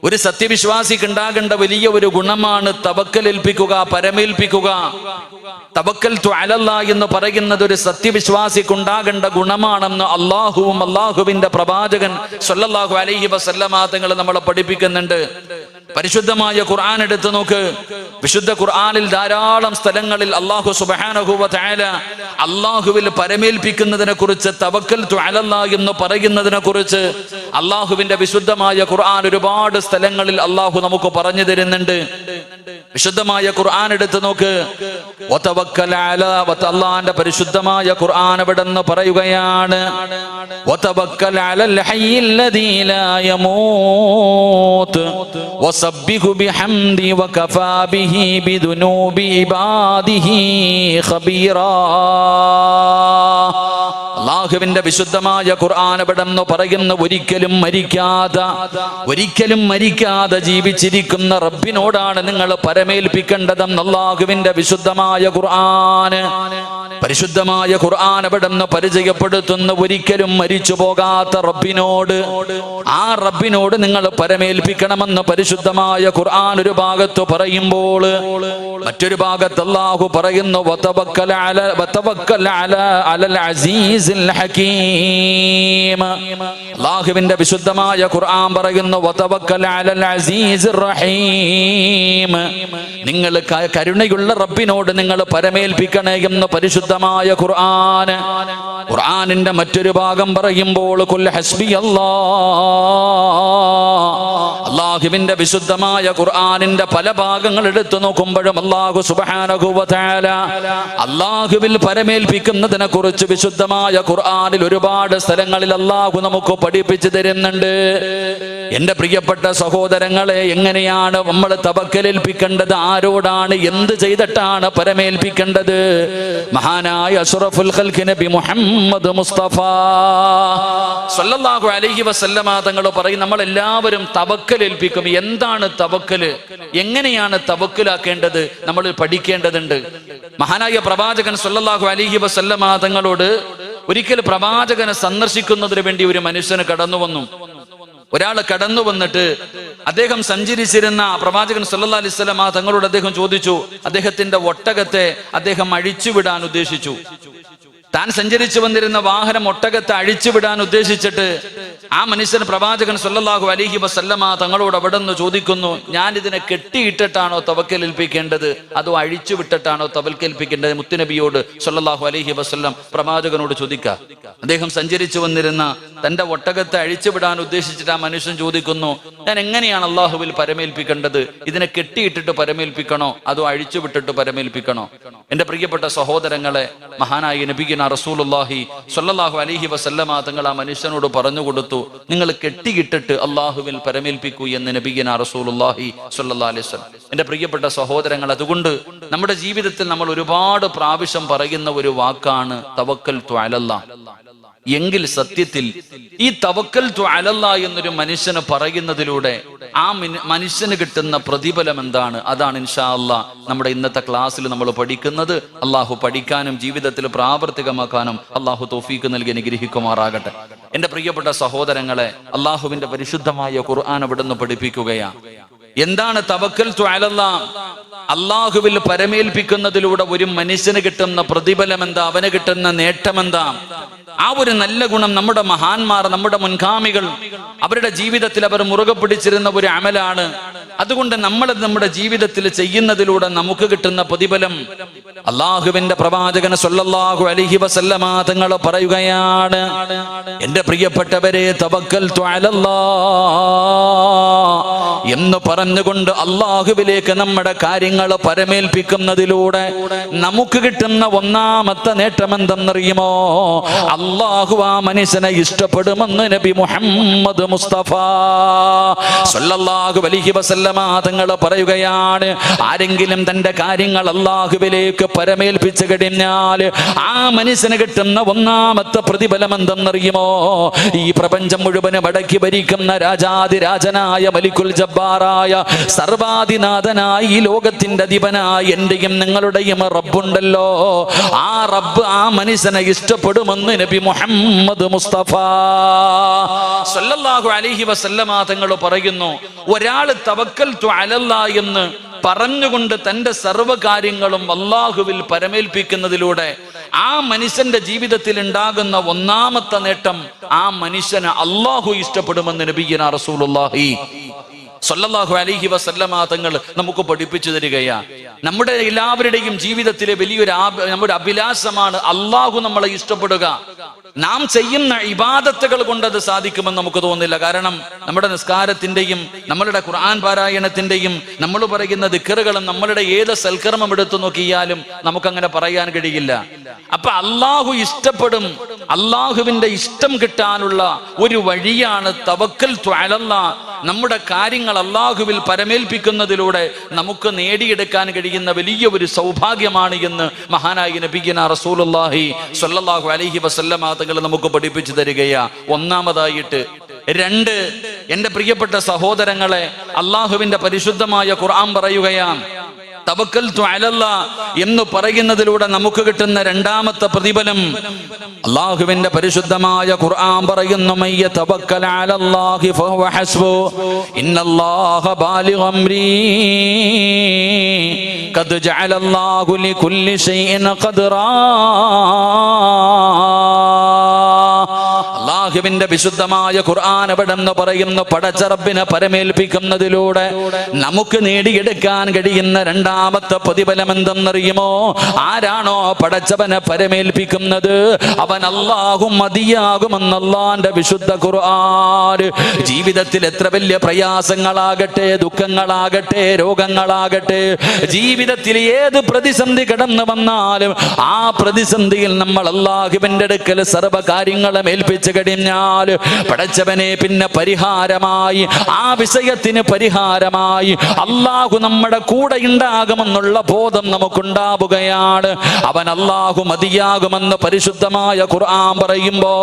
ഒരു സത്യവിശ്വാസിക്ക് ഉണ്ടാകേണ്ട വലിയ ഒരു ഗുണമാണ് തവക്കലേൽപ്പിക്കുക, പരമേൽപ്പിക്കുക. തവക്കൽതു അലല്ലാഹ് എന്ന് പറയുന്നത് ഒരു സത്യവിശ്വാസിക്ക് ഉണ്ടാകേണ്ട ഗുണമാണെന്ന് അള്ളാഹുവും അള്ളാഹുവിന്റെ പ്രവാചകൻ സ്വല്ലല്ലാഹു അലൈഹി വസല്ലമ തങ്ങൾ നമ്മളെ പഠിപ്പിക്കുന്നുണ്ട്. പരിശുദ്ധമായ ഖുർആൻ എടുത്തു നോക്ക്. വിശുദ്ധ ഖുർആനിൽ ധാരാളം സ്ഥലങ്ങളിൽ അല്ലാഹു സുബ്ഹാനഹു വ തആല അല്ലാഹുവിൽ പരമേൽപ്പിക്കുന്നതിനെ കുറിച്ച്, തവക്കൽതു അലല്ലാഹ് എന്ന് പറയുന്നതിനെ കുറിച്ച് അല്ലാഹുവിന്റെ വിശുദ്ധമായ ഖുർആൻ ഒരുപാട് സ്ഥലങ്ങളിൽ അല്ലാഹു നമുക്ക് പറഞ്ഞു തരുന്നുണ്ട്. വിശുദ്ധമായ ഖുർആൻ എടുത്തു നോക്ക്. വതവക്കൽ അലാ, അല്ലാഹുവിന്റെ പരിശുദ്ധമായ ഖുർആൻ എവിടെന്ന് പറയുകയാണ്, വതവക്കൽ അലൽ ഹയ്യില്ലദീ ലാ യമൂത്ത് വസബ്ബിഹു ബിഹംദി വകഫാ ബിഹി ബിദുനൂബി ഇബാദിഹി ഖബീറാ. അല്ലാഹുവിന്റെ വിശുദ്ധമായ ഖുർആൻ എവിടെന്ന് പറയുന്ന ഒരിക്കലും മരിക്കാതെ ജീവിച്ചിരിക്കുന്ന റബ്ബിനോടാണ് നിങ്ങൾ പരമേൽപ്പിക്കേണ്ടതെന്ന് അല്ലാഹുവിന്റെ വിശുദ്ധമായ ഖുർആൻ. പരിശുദ്ധമായ ഖുർആൻ എവിടെന്ന് പരിചയപ്പെടുത്തുന്ന ഒരിക്കലും മരിച്ചു പോകാത്ത റബ്ബിനോട്, ആ റബ്ബിനോട് നിങ്ങൾ പരമേൽപ്പിക്കണമെന്ന് പരിശുദ്ധമായ ഖുർആൻ ഒരു ഭാഗത്ത് പറയുമ്പോൾ, മറ്റൊരു ഭാഗത്ത് അല്ലാഹു പറയുന്നു വതവക്കൽ അലൽ അസീസിൽ ഹകീം. അല്ലാഹുവിന്റെ വിശുദ്ധമായ ഖുർആൻ പറയുന്നു വതവക്കൽ അലൽ അസീസിർ റഹീം. നിങ്ങൾ കരുണയുള്ള റബ്ബിനോട് നിങ്ങൾ പരമേൽപ്പിക്കണേ എന്ന് പരിശുദ്ധമായ ഖുർആൻ. ഖുർആനിന്റെ മറ്റൊരു ഭാഗം പറയുമ്പോൾ ഖുൽ ഹസ്ബിയല്ലാഹ്. അല്ലാഹുവിന്റെ വിശുദ്ധമായ ഖുർആനിന്റെ പല ഭാഗങ്ങൾ എടുത്തു നോക്കുമ്പോഴും അല്ലാഹു സുബ്ഹാനഹു വ തആല അല്ലാഹുവിൽ പരമേൽപ്പിക്കുന്നതിനെ കുറിച്ച് വിശുദ്ധമായ ഖുർആനിൽ ഒരുപാട് സ്ഥലങ്ങളിൽ അല്ലാഹു നമുക്ക് പഠിപ്പിച്ചു തരുന്നുണ്ട്. എന്റെ പ്രിയപ്പെട്ട സഹോദരങ്ങളെ, എങ്ങനെയാണ് നമ്മൾ തവക്കലേൽപ്പിക്കേണ്ടത്? ആരോടാണ്, എന്ത് ചെയ്തിട്ടാണ് പരമേൽപ്പിക്കേണ്ടത്? മഹാനായ അഷ്റഫുൽ ഖൽഖ് നബി മുഹമ്മദ് മുസ്തഫ സ്വല്ലല്ലാഹു അലൈഹി വസല്ലമ തങ്ങൾ പറയും, നമ്മൾ എല്ലാവരും തവക്കലേൽപ്പിക്കും. എന്താണ് തവക്കല്? എങ്ങനെയാണ് തവക്കലാക്കേണ്ടത്? നമ്മൾ പഠിക്കേണ്ടതുണ്ട്. മഹാനായ പ്രവാചകൻ സ്വല്ലല്ലാഹു അലൈഹി വസല്ലമ തങ്ങളോട് ഒരിക്കൽ പ്രവാചകനെ സന്ദർശിക്കുന്നതിന് വേണ്ടി ഒരു മനുഷ്യന് കടന്നു വന്നു. ഒരാൾ കടന്നു വന്നിട്ട് അദ്ദേഹം സഞ്ചരിച്ചിരുന്ന പ്രവാചകൻ സല്ലല്ലാഹു അലൈഹി വസല്ലം തങ്ങളോട് അദ്ദേഹം ചോദിച്ചു, അദ്ദേഹത്തിന്റെ ഒട്ടകത്തെ അദ്ദേഹം അഴിച്ചുവിടാൻ ഉദ്ദേശിച്ചു. താൻ സഞ്ചരിച്ചു വന്നിരുന്ന വാഹനം ഒട്ടകത്തെ അഴിച്ചുവിടാൻ ഉദ്ദേശിച്ചിട്ട് ആ മനുഷ്യൻ പ്രവാചകൻ സല്ലല്ലാഹു അലൈഹി വസല്ലമ തങ്ങളോട് അവിടെ നിന്ന് ചോദിക്കുന്നു, ഞാൻ ഇതിനെ കെട്ടിയിട്ടിട്ടാണോ തവക്കലേൽപ്പിക്കേണ്ടത്, അതോ അഴിച്ചു വിട്ടിട്ടാണോ തവക്കലേൽപ്പിക്കേണ്ടത്? മുത്തുനബിയോട് സല്ലല്ലാഹു അലൈഹി വസല്ലം പ്രവാചകനോട് ചോദിക്കുക. അദ്ദേഹം സഞ്ചരിച്ചു വന്നിരുന്ന തന്റെ ഒട്ടകത്തെ അഴിച്ചുവിടാൻ ഉദ്ദേശിച്ചിട്ട് ആ മനുഷ്യൻ ചോദിക്കുന്നു, ഞാൻ എങ്ങനെയാണ് അള്ളാഹുവിൽ പരമേൽപ്പിക്കേണ്ടത്? ഇതിനെ കെട്ടിയിട്ടിട്ട് പരമേൽപ്പിക്കണോ അതോ അഴിച്ചു വിട്ടിട്ട് പരമേൽപ്പിക്കണോ? എന്റെ പ്രിയപ്പെട്ട സഹോദരങ്ങളെ, മഹാനായ നബിയുനാ റസൂലുള്ളാഹി സ്വല്ലല്ലാഹു അലൈഹി വസല്ലമ തങ്ങൾ ആ മനുഷ്യനോട് പറഞ്ഞു കൊടുത്തു, നിങ്ങൾ കെട്ടിയിട്ടിട്ട് അള്ളാഹുവിൽ പരമേൽപ്പിക്കൂ എന്ന് നബിയുനാ റസൂലുള്ളാഹി സ്വല്ലല്ലാഹു അലൈഹി വസല്ലം. എന്റെ പ്രിയപ്പെട്ട സഹോദരങ്ങൾ, അതുകൊണ്ട് നമ്മുടെ ജീവിതത്തിൽ നമ്മൾ ഒരുപാട് പ്രാവശ്യം പറയുന്ന ഒരു വാക്കാണ് തവക്കൽതു അലല്ലാഹ്. എങ്കിൽ സത്യത്തിൽ ഈ തവക്കൽതു അലല്ലാഹ് എന്നൊരു മനുഷ്യന് പറയുന്നതിലൂടെ ആ മനുഷ്യന് കിട്ടുന്ന പ്രതിഫലം എന്താണ്? അതാണ് ഇൻഷാ അല്ലാഹ് നമ്മുടെ ഇന്നത്തെ ക്ലാസ്സിൽ നമ്മൾ പഠിക്കുന്നത്. അള്ളാഹു പഠിക്കാനും ജീവിതത്തിൽ പ്രാവർത്തികമാക്കാനും അള്ളാഹു തൗഫീഖ് നൽകി അനുഗ്രഹിക്കുമാറാകട്ടെ. എന്റെ പ്രിയപ്പെട്ട സഹോദരങ്ങളെ, അള്ളാഹുവിന്റെ പരിശുദ്ധമായ ഖുർആൻ അവിടുന്ന് പഠിപ്പിക്കുകയാണ്. എന്താണ് തവക്കൽതു അലല്ലാഹ്? അള്ളാഹുവിൽ പരമേൽപ്പിക്കുന്നതിലൂടെ ഒരു മനുഷ്യന് കിട്ടുന്ന പ്രതിഫലം എന്താ? അവന് കിട്ടുന്ന നേട്ടം എന്താ? ആ ഒരു നല്ല ഗുണം നമ്മുടെ മഹാന്മാർ, നമ്മുടെ മുൻഗാമികൾ അവരുടെ ജീവിതത്തിൽ അവർ മുറുകെ പിടിച്ചിരുന്ന ഒരു അമലാണ്. അതുകൊണ്ട് നമ്മൾ നമ്മുടെ ജീവിതത്തിൽ ചെയ്യുന്നതിലൂടെ നമുക്ക് കിട്ടുന്ന പ്രതിഫലം അള്ളാഹുവിന്റെ പ്രവാചകൻ സ്വല്ലല്ലാഹു അലൈഹി വസല്ലമ തങ്ങൾ പറയുകയാണ്, എന്റെ പ്രിയപ്പെട്ടവരെ, തവക്കൽതു അലല്ലാഹ് എന്ന് പറഞ്ഞുകൊണ്ട് അള്ളാഹുവിലേക്ക് നമ്മുടെ കാര്യങ്ങൾ പരമേൽപ്പിക്കുന്നതിലൂടെ നമുക്ക് കിട്ടുന്ന ഒന്നാമത്തെ നേട്ടം എന്തെന്നറിയുമോ? അള്ളാഹു ആ മനുഷ്യനെ ഇഷ്ടപ്പെടുമെന്ന് നബി മുഹമ്മദ് മുസ്തഫ സ്വല്ലല്ലാഹു അലൈഹി വസല്ലമ തങ്ങൾ പറയുകയാണ്. ആരെങ്കിലും തന്റെ കാര്യങ്ങൾ അള്ളാഹുവിലേക്ക് പരമേൽപ്പിച്ചു കഴിഞ്ഞാൽ ആ മനുഷ്യന് കിട്ടുന്ന ഒന്നാമത്തെ പ്രതിഫലം എന്തെന്നറിയുമോ? ഈ പ്രപഞ്ചം മുഴുവനും അടക്കി ഭരിക്കുന്ന രാജാതിരാജനായ മലിക്കുൽ ജബ്ബാർ ജബ്ബാറായ സർവാധിനാഥനായ ഈ ലോകത്തിന്റെ അധിപനായ എന്റെയും നിങ്ങളുടെയും റബ്ബുണ്ടല്ലോ, ആ റബ്ബ് ആ മനുഷ്യനെ ഇഷ്ടപ്പെടുമെന്ന് നബി മുഹമ്മദ് മുസ്തഫ സല്ലല്ലാഹു അലൈഹി വസല്ലമ തങ്ങൾ പറയുന്നു. ഒരാൾ തവക്കൽതു അലല്ലാഹ് എന്ന് പറഞ്ഞുകൊണ്ട് തന്റെ സർവ്വകാര്യങ്ങളും അല്ലാഹുവിൽ പരമേൽപ്പിക്കുന്നതിലൂടെ ആ മനുഷ്യന്റെ ജീവിതത്തിൽ ഉണ്ടാകുന്ന ഒന്നാമത്തെ നേട്ടം, ആ മനുഷ്യനെ അല്ലാഹു ഇഷ്ടപ്പെടുമെന്ന് നബിയ്യനാ റസൂലുള്ളാഹി സ്വല്ലല്ലാഹു അലൈഹി വസല്ലമ തങ്ങൾ നമുക്ക് പഠിപ്പിച്ചു തരികയാ. നമ്മുടെ എല്ലാവരുടെയും ജീവിതത്തിലെ വലിയൊരു നമ്മുടെ അഭിലാഷമാണ് അല്ലാഹു നമ്മളെ ഇഷ്ടപ്പെടുക. നാം ചെയ്യുന്ന ഇബാദത്തുകൾ കൊണ്ട് അത് സാധിക്കുമെന്ന് നമുക്ക് തോന്നുന്നില്ല. കാരണം നമ്മുടെ നിസ്കാരത്തിന്റെയും നമ്മളുടെ ഖുർആൻ പാരായണത്തിന്റെയും നമ്മൾ പറയുന്ന ദിക്റുകളും നമ്മളുടെ ഏത് സൽക്കർമ്മം എടുത്തു നോക്കിയാലും നമുക്കങ്ങനെ പറയാൻ കഴിയില്ല. അപ്പൊ അല്ലാഹു ഇഷ്ടപ്പെടും, അല്ലാഹുവിന്റെ ഇഷ്ടം കിട്ടാനുള്ള ഒരു വഴിയാണ് തവക്കൽതു അലല്ലാഹ്. നമ്മുടെ കാര്യങ്ങൾ അല്ലാഹുവിൽ പരമേൽപ്പിക്കുന്നതിലൂടെ നമുക്ക് നേടിയെടുക്കാൻ കഴിയുന്ന വലിയ ഒരു സൗഭാഗ്യമാണ് എന്ന് മഹാനായ നബിയ്യനാ റസൂലുള്ളാഹി സ്വല്ലല്ലാഹു അലൈഹി വസല്ലമ തങ്ങൾ നമുക്ക് പഠിപ്പിച്ചു തരികയാ. ഒന്നാമതായിട്ട്. രണ്ട്, എന്റെ പ്രിയപ്പെട്ട സഹോദരങ്ങളെ, അല്ലാഹുവിന്റെ പരിശുദ്ധമായ ഖുർആൻ പറയുകയാണ്, തവക്കൽതു അലല്ലാഹ് എന്ന് പറയുന്നതിലൂടെ നമുക്ക് കിട്ടുന്ന രണ്ടാമത്തെ പ്രതിഫലം, അല്ലാഹുവിന്റെ പരിശുദ്ധമായ ഖുർആൻ പറയുന്നു, മയ്യ തവക്കൽ അലല്ലാഹി ഫഹുവ ഹസ്ബു ഇന്നല്ലാഹ ബാലിഗു അംരി ഖദ് ജഅലല്ലാഹു ലികുല്ലി ഷൈഇൻ ഖദ്റാ. അല്ലാഹുവിന്റെ വിശുദ്ധമായ ഖുർആൻ എവിടെന്ന് പറയുന്നു, പടച്ച റബ്ബിനെ പരമേൽപ്പിക്കുന്നതിലൂടെ നമുക്ക് നേടിയെടുക്കാൻ കഴിയുന്ന രണ്ടാമത്തെ പ്രതിഫലം എന്തെന്നറിയുമോ? ആരാണോ പടച്ചവനെ പരമേൽപ്പിക്കുന്നത് അവൻ അല്ലാഹു മതിയാകുമെന്ന് അല്ലാഹുവിന്റെ വിശുദ്ധ ഖുർആൻ. ജീവിതത്തിൽ എത്ര വലിയ പ്രയാസങ്ങളാകട്ടെ, ദുഃഖങ്ങളാകട്ടെ, രോഗങ്ങളാകട്ടെ, ജീവിതത്തിൽ ഏത് പ്രതിസന്ധി കടന്നു വന്നാലും ആ പ്രതിസന്ധിയിൽ നമ്മൾ അല്ലാഹുവിന്റെ അടുക്കൽ സർവ്വ കാര്യങ്ങളും ഏൽപ്പിച്ചു കഴിഞ്ഞാൽ പടച്ചവനെ പിന്നെ പരിഹാരമായി, ആ വിഷയത്തിന് പരിഹാരമായി അല്ലാഹു നമ്മുടെ കൂടെ ഉണ്ടാകുമെന്നുള്ള ബോധം നമുക്കുണ്ടാവുകയാണ്. അവൻ അല്ലാഹു മതിയാകുമെന്ന് പരിശുദ്ധമായ ഖുർആൻ പറയുമ്പോ